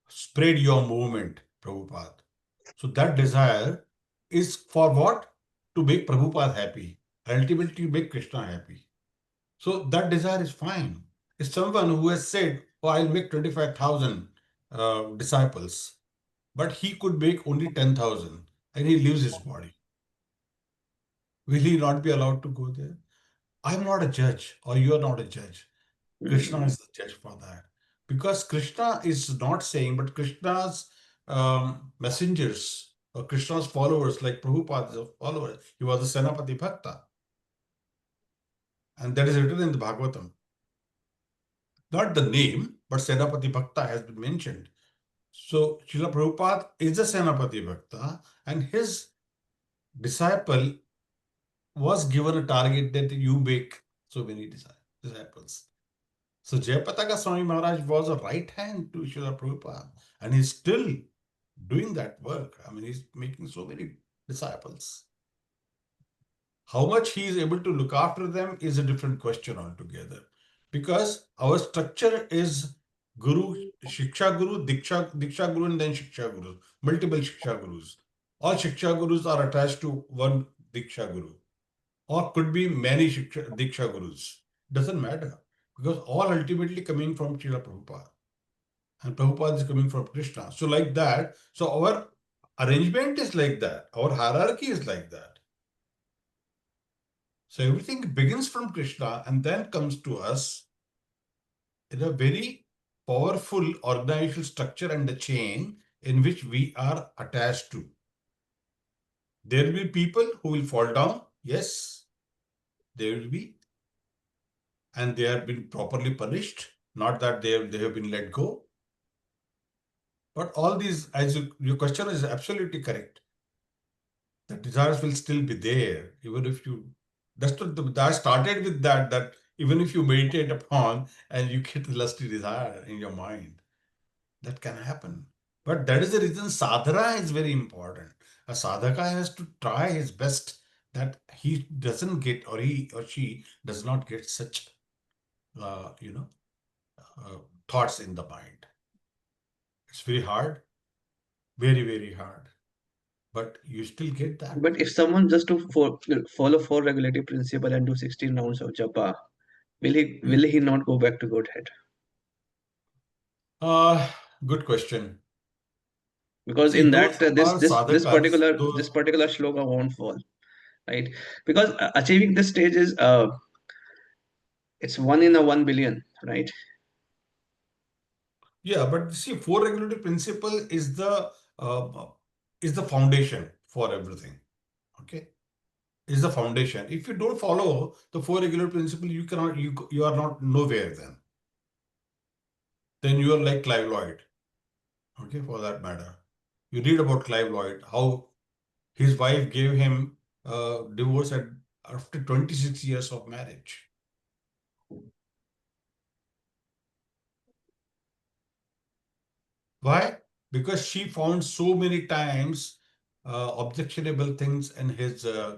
spread your movement, Prabhupada. So that desire is for what? To make Prabhupada happy. Ultimately, to make Krishna happy. So that desire is fine. It's someone who has said, "Oh, I'll make 25,000 disciples," but he could make only 10,000 and he leaves his body. Will he not be allowed to go there? I'm not a judge, or you are not a judge. Krishna Mm. is the judge for that. Because Krishna is not saying, but Krishna's messengers or Krishna's followers, like Prabhupada's followers, he was a Senapati Bhakta. And that is written in the Bhagavatam. Not the name, but Senapati Bhakta has been mentioned. So Srila Prabhupada is a Senapati Bhakta, and his disciple was given a target that you make so many disciples. So Jayapataka Swami Maharaj was a right hand to Srila Prabhupada, and he's still doing that work. I mean, he's making so many disciples. How much he is able to look after them is a different question altogether. Because our structure is Guru, Shiksha Guru, Diksha Guru, and then Shiksha Guru, multiple Shiksha Gurus. All Shiksha Gurus are attached to one Diksha Guru, or could be many Diksha Gurus. Doesn't matter, because all ultimately coming from Srila Prabhupada. And Prabhupada is coming from Krishna. So like that, so our arrangement is like that. Our hierarchy is like that. So everything begins from Krishna and then comes to us in a very powerful organizational structure and the chain in which we are attached to. There will be people who will fall down. Yes, there will be. And they have been properly punished. Not that they have been let go. But all these, as your question is absolutely correct. The desires will still be there, even if you. That started with that even if you meditate upon and you get the lusty desire in your mind, that can happen. But that is the reason sadhana is very important. A sadhaka has to try his best that he doesn't get, or he or she does not get such, uh, you know, uh, thoughts in the mind. It's very hard, very, very hard. But you still get that. But if someone just to follow four regulative principle and do 16 rounds of japa, will he not go back to Godhead? Uh, Good question. Because See, in those that who this are this this sadhakas, particular this those, particular shloka won't fall, right? Because achieving this stage is it's 1 in a 1 billion, right? yeah, but see, four regulative principle is the foundation for everything. Okay, is the foundation. If you don't follow the four regulative principle, you cannot, you are not nowhere. Then you are like Clive Lloyd. Okay, for that matter, you read about Clive Lloyd, how his wife gave him divorce after 26 years of marriage. Why? Because she found so many times objectionable things in his uh,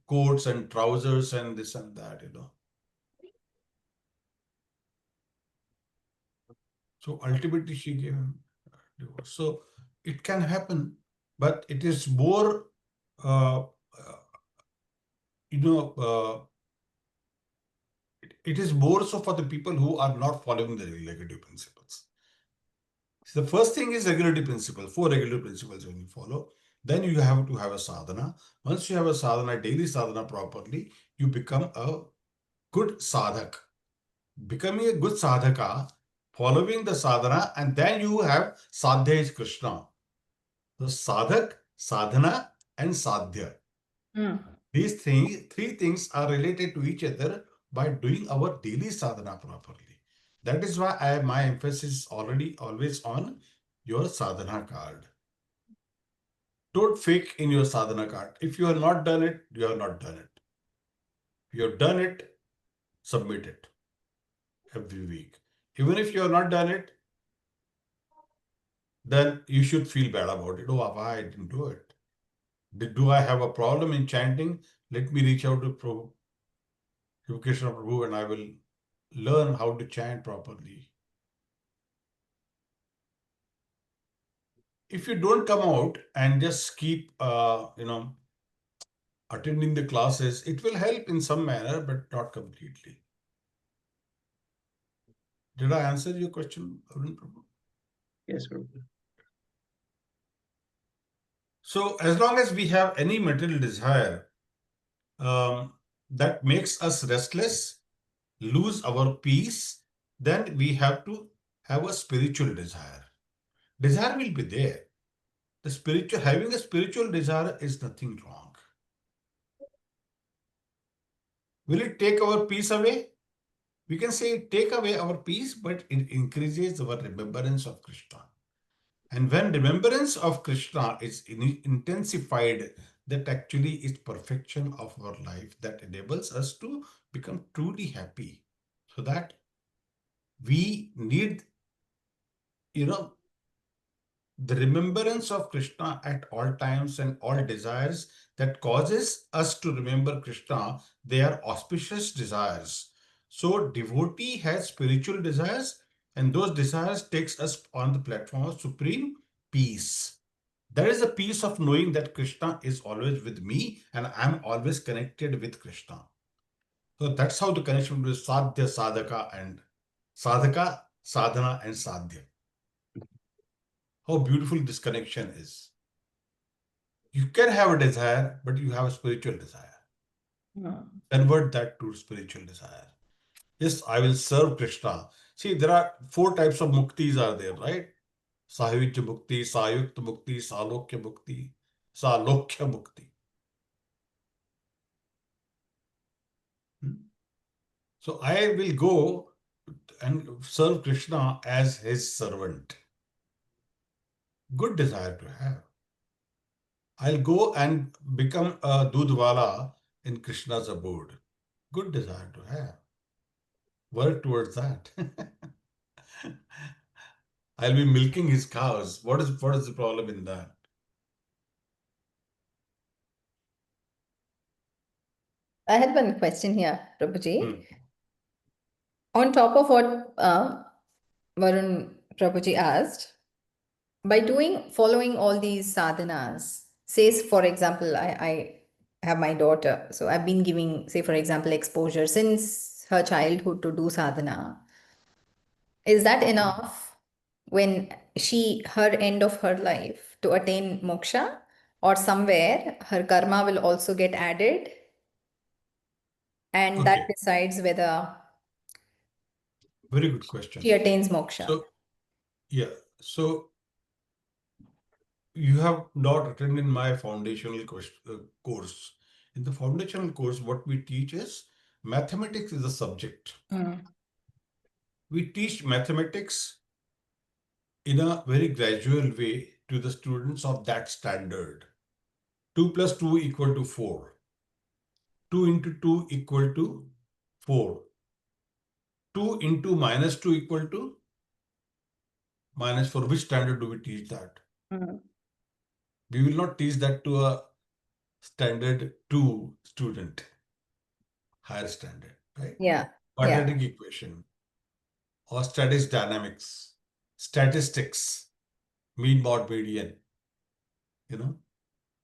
coats and trousers and this and that. So ultimately, she gave him divorce. So it can happen, but it is more, uh, you know, it is more so for the people who are not following the regulative principles. So the first thing is regulative principle, 4 regulative principles when you follow. Then you have to have a sadhana. Once you have a sadhana, daily sadhana properly, you become a good sadhak. Becoming a good sadhaka, following the sadhana, and then you have sadhya is Krishna. So sadhak, sadhana, and sadhya. These three things are related to each other by doing our daily sadhana properly. That is why my emphasis is always on your sadhana card. Don't fake in your sadhana card. If you have not done it, you have not done it. If you have done it, submit it every week. Even if you have not done it, then you should feel bad about it. Oh, why I didn't do it? Do I have a problem in chanting? Let me reach out to Prabhu, Krishna Prabhu, and I will learn how to chant properly. If you don't come out and just keep, attending the classes, it will help in some manner, but not completely. Did I answer your question, Arun Prabhu? Yes, Prabhu. So as long as we have any material desire that makes us restless, lose our peace, then we have to have a spiritual desire. Desire will be there. Having a spiritual desire is nothing wrong. Will it take our peace away? We can say take away our peace, but it increases our remembrance of Krishna. And when remembrance of Krishna is intensified, that actually is perfection of our life that enables us to become truly happy. So that we need, the remembrance of Krishna at all times and all desires that causes us to remember Krishna, they are auspicious desires. So devotee has spiritual desires, and those desires takes us on the platform of supreme peace. There is a peace of knowing that Krishna is always with me and I'm always connected with Krishna. So that's how the connection between sadhya, sadhaka, sadhana, and sadhya. How beautiful this connection is. You can have a desire, but you have a spiritual desire. Convert that to spiritual desire. Yes, I will serve Krishna. See, there are 4 types of muktis are there, right? Sahivijya mukti, sayukta mukti, salokya mukti, salokya mukti. So I will go and serve Krishna as his servant. Good desire to have. I'll go and become a dudwala in Krishna's abode. Good desire to have. Work towards that. I'll be milking his cows. What is the problem in that? I had one question here, Prabhuji. Hmm. On top of what Varun Prabhuji asked, by following all these sadhanas, says, for example, I have my daughter, so I've been giving, say, for example, exposure since her childhood to do sadhana. Is that enough when her end of her life to attain moksha, or somewhere her karma will also get added, and that Okay, decides whether very good question. she attains moksha? So, yeah, so you have not attended my foundational course. In the foundational course, what we teach is mathematics is a subject. We teach mathematics in a very gradual way to the students of that standard. 2 plus 2 equal to 4. 2 into 2 equal to 4. 2 into minus 2 equal to minus 4. Which standard do we teach that? We will not teach that to a standard 2 student, higher standard, right? Yeah. Quadratic equation or static dynamics. statistics, mean, mode, median, you know,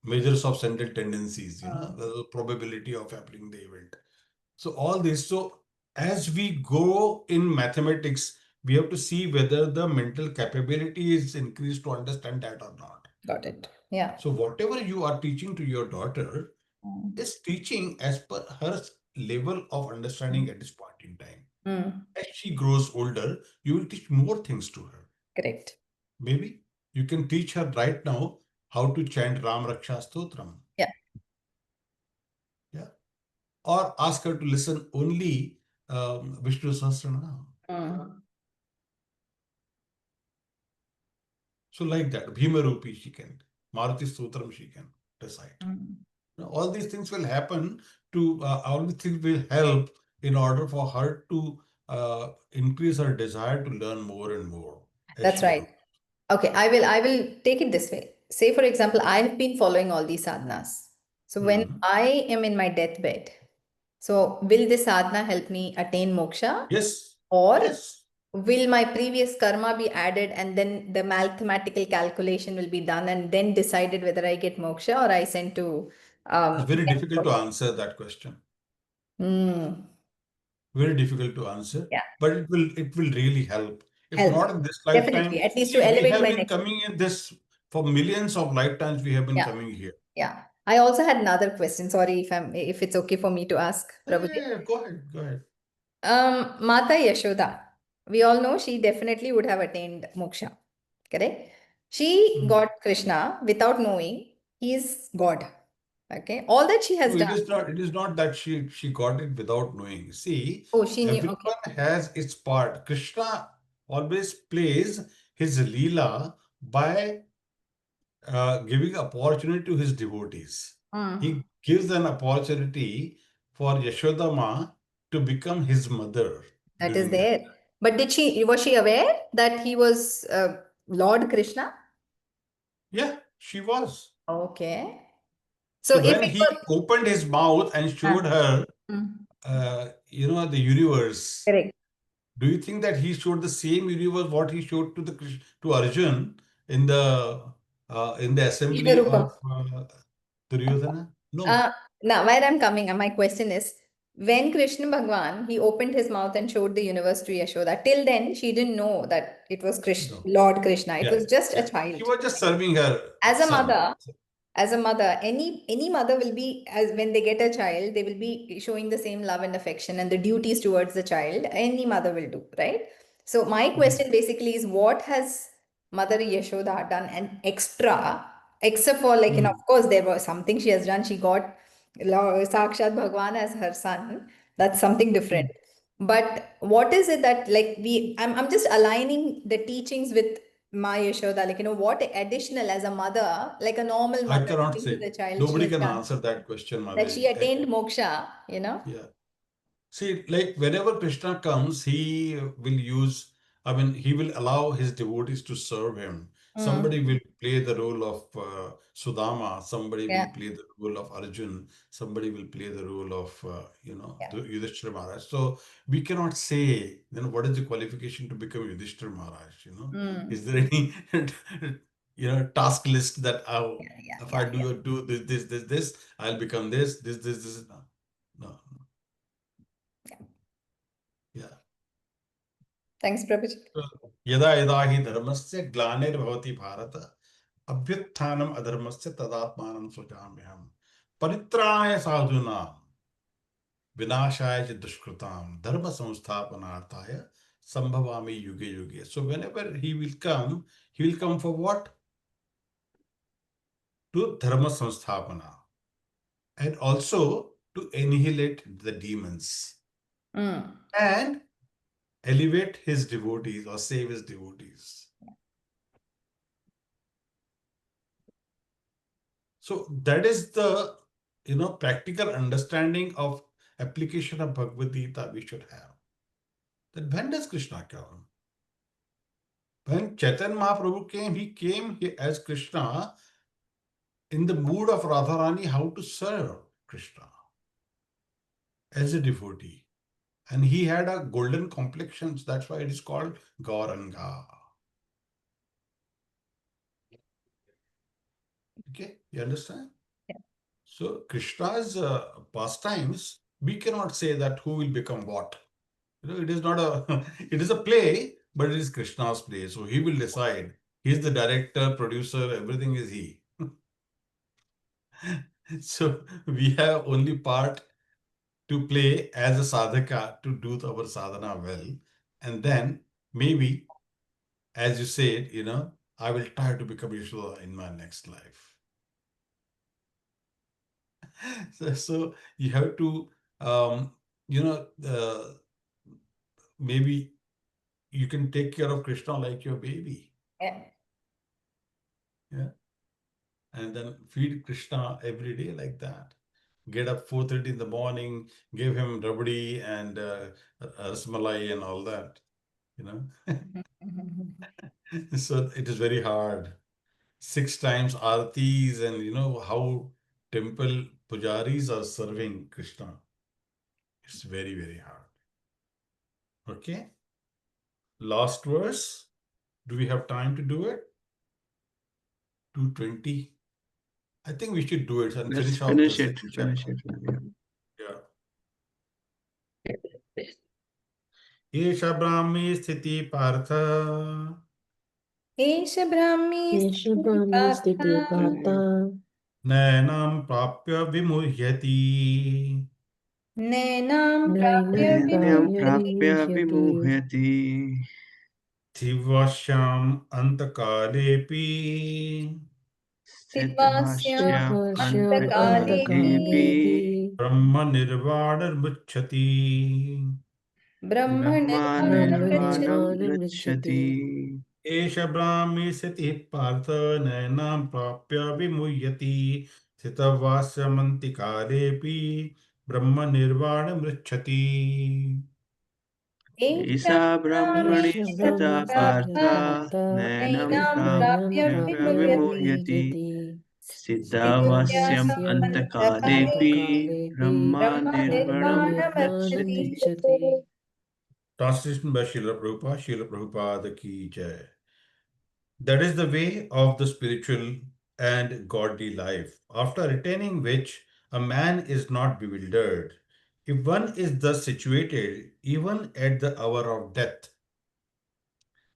measures of central tendencies, the probability of happening the event. So all this. So as we go in mathematics, we have to see whether the mental capability is increased to understand that or not. Got it. Yeah. So whatever you are teaching to your daughter is teaching as per her level of understanding at this point in time. As she grows older, you will teach more things to her. Correct. Maybe you can teach her right now how to chant Ram Raksha Stotram. Yeah. Yeah. Or ask her to listen only Vishnu Sahasranam. So like that, Bhima Rupi she can, Maruti Stotram she can recite. All these things will happen all these things will help in order for her to increase her desire to learn more and more. That's right. Okay, I will take it this way. Say, for example, I have been following all these sadhanas. So when I am in my deathbed, so will this sadhana help me attain moksha? Yes. Or yes. will my previous karma be added and then the mathematical calculation will be done and then decided whether I get moksha or I send to It's very difficult to answer that question. Very difficult to answer. Yeah. But it will really help. If Help. not in this lifetime, Definitely, at least see, to elevate we have my been next. coming in this for millions of lifetimes. We have been Yeah. coming here. Yeah. I also had another question. Sorry if it's okay for me to ask, Prabhuji. Yeah, go ahead. Go ahead. Mata Yashoda. We all know she definitely would have attained moksha. Correct? She got Krishna without knowing he is God. Okay. All that she has No, done. it is not that she got it without knowing. See, Oh, she knew. everyone Okay. has its part. Krishna always plays his Leela by giving opportunity to his devotees. He gives an opportunity for Yashodama to become his mother. That is During that. there. But was she aware that he was Lord Krishna? Yeah, she was. Okay. So So if when it he was opened his mouth and showed her, the universe, correct. do you think that he showed the same universe what he showed to Arjun in the assembly Vishnu of Duryodhana? No. Now, where I'm coming, my question is, when Krishna Bhagwan, he opened his mouth and showed the universe to Yashoda, till then she didn't know that it was Krishna, No. Lord Krishna. It Yeah, was just a He child. was just serving her As a son. mother, any mother will be, as when they get a child, they will be showing the same love and affection and the duties towards the child. Any mother will do, right? So my question basically is, what has Mother Yashoda done an extra, except for like, of course, there was something she has done. She got Sakshat Bhagwan as her son. That's something different. But what is it that like I'm just aligning the teachings with my Yashoda, like, what additional as a mother, like a normal I mother cannot giving to say. the child she Nobody has can done, answer that question, that she Madhavi. attained moksha, Yeah. See, like whenever Krishna comes, he will use, he will allow his devotees to serve him. Somebody will play the role of Sudama, somebody will Yeah. play the role of Arjun, somebody will play the role of, Yeah. Yudhishthira Maharaj. So we cannot say, then what is the qualification to become Yudhishthira Maharaj? Is there any, task list that if I do this, I'll become this. No. No. Yeah. Thanks, Prabhuji. यदा यदा हि धर्मस्य ग्लानिर्भवति भारत अभ्युत्थानम् अधर्मस्य तदात्मानं सृजाम्यहम् परित्राणाय साधूनां विनाशाय च दुष्कृतां धर्म संस्थापनार्थाय संभवामि युगे युगे. So whenever he will come for what? To dharma samsthapana and also to annihilate the demons and elevate his devotees or save his devotees. So that is the practical understanding of application of Bhagavad Gita we should have. Then when does Krishna come? When Chaitanya Mahaprabhu came, he came as Krishna in the mood of Radharani, how to serve Krishna as a devotee. And he had a golden complexion, so that's why it is called Gauranga. Okay, you understand? Yeah. So Krishna's pastimes, we cannot say that who will become what. It is not a, it is a play, but it is Krishna's play. So he will decide. He's the director, producer, everything is he. So we have only part to play as a sadhaka to do our sadhana well. And then maybe, as you said, I will try to become Yeshua in my next life. So you have to, um, you know, uh, maybe you can take care of Krishna like your baby. Yeah. Yeah. And then feed Krishna every day like that. Get up 4:30 in the morning, give him rabdi and rasmalai and all that, you know. So it is very hard. 6 times aartis and how temple pujaris are serving Krishna. It's very, very hard. Okay. Last verse. Do we have time to do it? 220. I think we should do it and Let's finish off the finish it. second Finish chapter. it. Yeah. एष ब्राह्मी स्थिति पार्थ एष ब्राह्मी एष ब्राह्मी स्थितिः पार्थ पार्थ नैनां प्राप्य विमुह्यति नैनां प्राप्य नैनं नैनं प्राप्य प्राप्य विमुह्यति विमुह्यति दिवास्याम् अन्तकालेऽपि स्थित्वास्याम् स्थितवास्याम् स्थित्वास्याम् अन्तकालेऽपि अन्तकालेऽपि ब्रह्मनिर्वाणमुच्यति ब्रह्मनिर्वाणमृच्छति ब्रह्मनिर्वाणमृच्छति ब्रह्मनिर्वाणमृच्छति एष ब्राह्मी स्थितिः पार्थ नैनां प्राप्य विमुह्यति स्थितवास्यमन्तिकालेऽपि ब्रह्मनिर्वाणमृच्छति एष ईशा ब्रह्मणि एष ब्राह्मी स्थिता ब्रह्मणि स्थितिः स्थितिः पार्थ पार्थ पार्थ नैनं नैनां नैनं प्राप्य प्राप्य प्राप्य विमुह्यति विमुह्यति विमुह्यति सिद्धवास्यम् स्थितिव्यासम् स्थितवास्यम् अन्तकालेऽपि अन्तकालेऽपि अन्तकालेऽपि ब्रह्मनिर्वाणमृच्छति ब्रह्मनिर्वाणमुच्यते Translation by Srila Prabhupada ki jai. That is the way of the spiritual and godly life, after attaining which a man is not bewildered. If one is thus situated, even at the hour of death,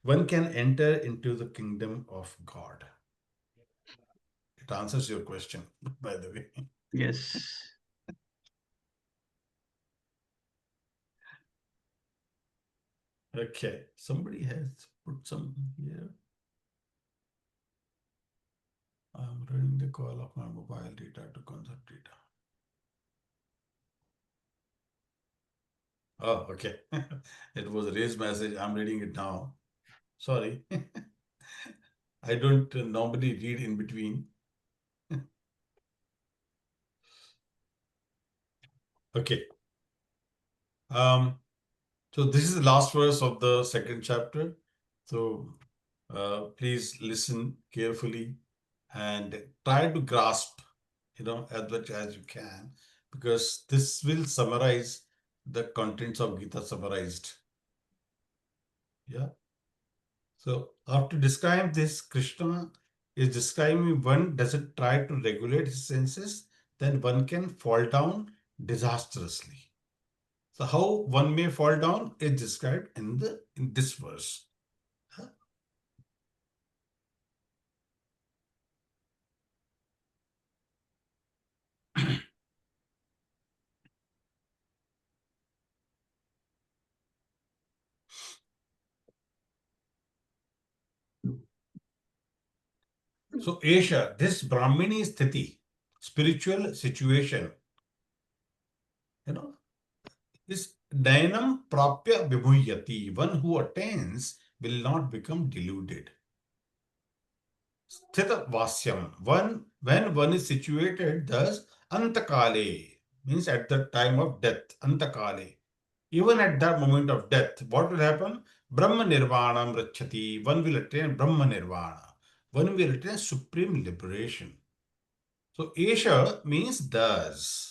one can enter into the kingdom of God. It answers your question, by the way. Yes. Okay, somebody has put some here. I'm running the call of my mobile data to conserve data. Oh, okay. It was a raised message. I'm reading it now. Sorry. I don't normally read in between. Okay. So this is the last verse of the second chapter. So please listen carefully and try to grasp, as much as you can, because this will summarize the contents of Gita summarized. Yeah. So after describing this, Krishna is describing one doesn't try to regulate his senses, then one can fall down disastrously. So how one may fall down is described in this verse. Huh? So Esha, this Brahmini sthiti, spiritual situation, is Dayanam Prapya Vibhuyati. One who attains will not become deluded. Sthita Vasyam. When one is situated, thus Antakale, means at the time of death, Antakale. Even at that moment of death, what will happen? Brahma Nirvana Rachati. One will attain Brahma Nirvana. One will attain supreme liberation. So Esha means thus.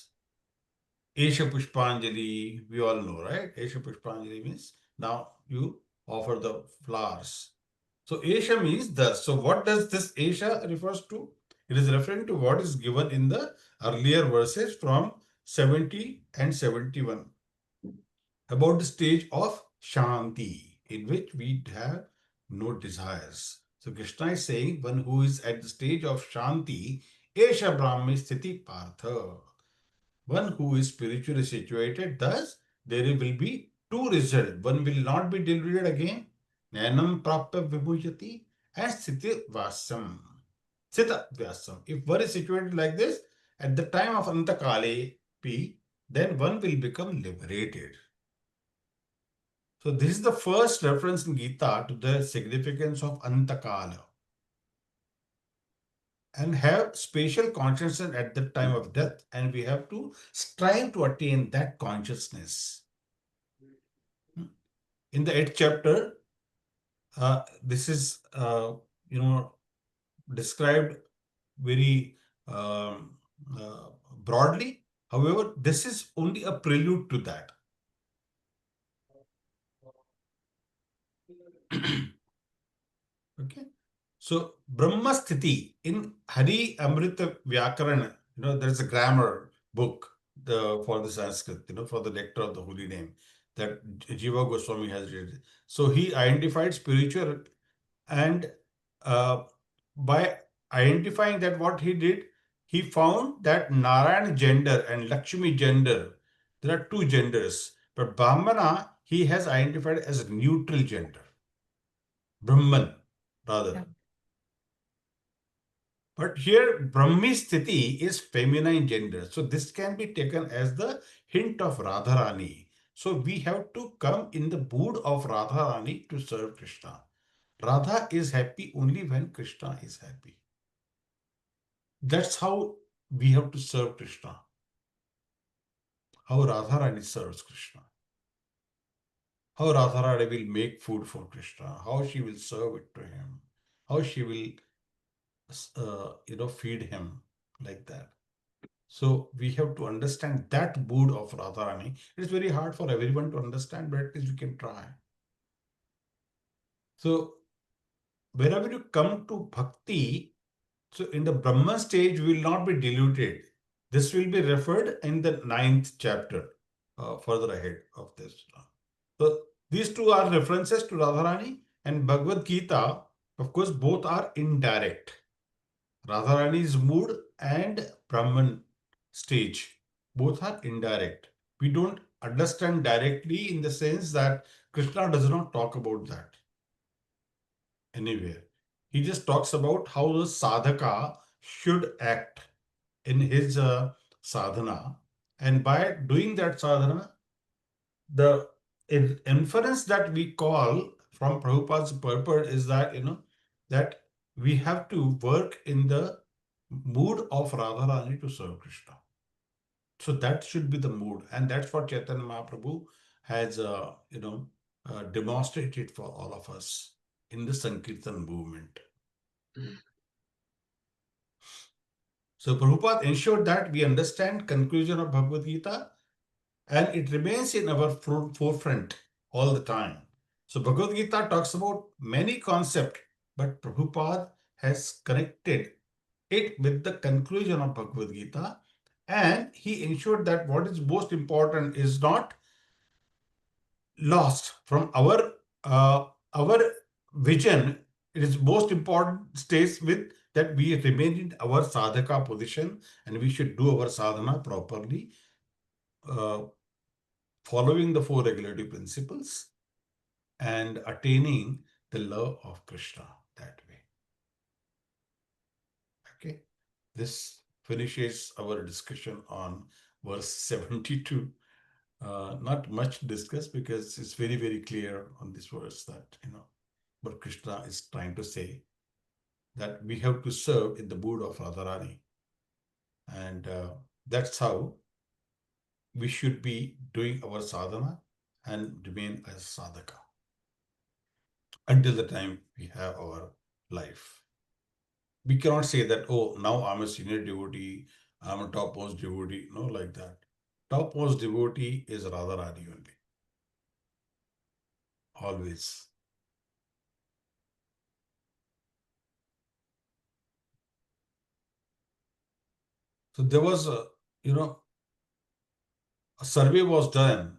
Esha Pushpanjali, we all know, right? Esha Pushpanjali means now you offer the flowers. So Esha means thus. So what does this Esha refers to? It is referring to what is given in the earlier verses from 70 and 71 about the stage of Shanti, in which we have no desires. So Krishna is saying, one who is at the stage of Shanti, Esha Brahmi Sthiti Partha. One who is spiritually situated, thus there will be two results. One will not be deluded again, Nanam Prapta Vibhujati, and Sthiti Vasam. Sthita Vyasam. If one is situated like this, at the time of Antakale P, then one will become liberated. So this is the first reference in Gita to the significance of Antakala. And have spatial consciousness at the time of death, and we have to strive to attain that consciousness. In the 8th chapter, this is described very broadly. However, this is only a prelude to that. Okay. So Brahma Sthiti in Hari Amrita Vyakarana, there's a grammar book for the Sanskrit, for the nectar of the holy name that Jiva Goswami has written. So he identified spiritual, and by identifying that, what he did, he found that Narayan gender and Lakshmi gender, there are two genders, but Brahmana he has identified as a neutral gender, Brahman rather. Yeah. But here, Brahmi Sthiti is feminine gender. So this can be taken as the hint of Radharani. So we have to come in the mood of Radharani to serve Krishna. Radha is happy only when Krishna is happy. That's how we have to serve Krishna. How Radharani serves Krishna. How Radharani will make food for Krishna. How she will serve it to him. How she will feed him, like that. So we have to understand that mood of Radharani. It is very hard for everyone to understand, but at least we can try. So whenever you come to bhakti, so in the Brahman stage, we will not be diluted. This will be referred in the 9th chapter, further ahead of this. So these two are references to Radharani, and Bhagavad Gita, of course, both are indirect. Radharani's mood and Brahman stage, both are indirect. We don't understand directly in the sense that Krishna does not talk about that anywhere. He just talks about how the sadhaka should act in his sadhana. And by doing that sadhana, the inference that we call from Prabhupada's purport is that, that we have to work in the mood of Radharani to serve Krishna. So that should be the mood. And that's what Chaitanya Mahaprabhu has, demonstrated for all of us in the Sankirtan movement. So Prabhupada ensured that we understand conclusion of Bhagavad Gita, and it remains in our forefront all the time. So Bhagavad Gita talks about many concepts, but Prabhupada has connected it with the conclusion of Bhagavad Gita, and he ensured that what is most important is not lost from our vision. It is most important stays with that we remain in our sadhaka position, and we should do our sadhana properly, following the 4 regulative principles and attaining the love of Krishna that way. Okay, this finishes our discussion on verse 72. Not much discussed because it's very, very clear on this verse that, what Krishna is trying to say, that we have to serve in the mood of Radharani. And that's how we should be doing our sadhana and remain as sadhaka until the time we have our life. We cannot say that, oh, now I'm a senior devotee, I'm a topmost devotee. No, like that. Topmost devotee is Radharani only. Always. So there was a, a survey was done,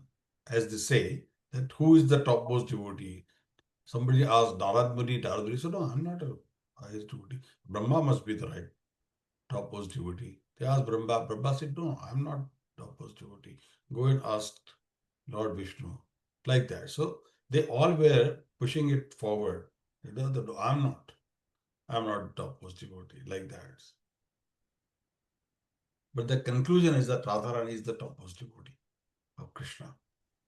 as they say, that who is the topmost devotee. Somebody asked Narad Muni. Narad Muni said, no, I'm not a highest devotee. Brahma must be the right topmost devotee. They asked Brahma. Brahma said, no, I'm not topmost devotee. Go and ask Lord Vishnu. Like that. So they all were pushing it forward. I'm not. I'm not topmost devotee. Like that. But the conclusion is that Radharani is the topmost devotee of Krishna.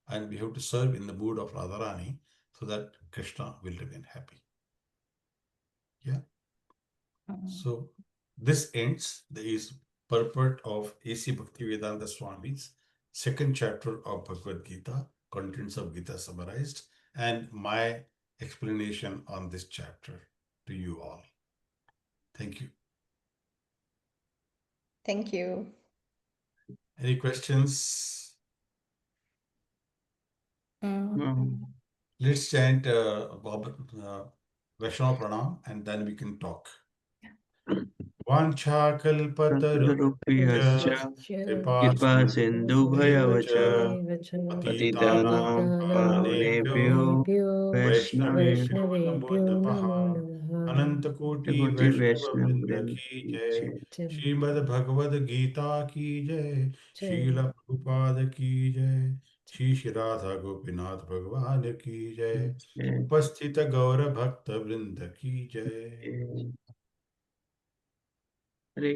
And we have to serve in the mood of Radharani so that Krishna will remain happy. Yeah. So this ends the purport of A.C. Bhaktivedanta Swami's second chapter of Bhagavad Gita, contents of Gita summarized, and my explanation on this chapter to you all. Thank you. Thank you. Any questions? Let's chant Vaishnava Pranam and then we can talk. Vanchakalpatarubhya कृपा सिन्धुभयवच पतितानां पावनेभ्यो वैष्णवेभ्यो नमो नमः। अनंतकोटि कोटि वैष्णव वैष्णव वृंद वृंद की की जय। जय। श्रीमद् भगवद गीता की जय। श्रील प्रभुपाद की जय। श्री राधा गोपीनाथ भगवान की जय। उपस्थित गौर भक्त वृंद की जय। हरे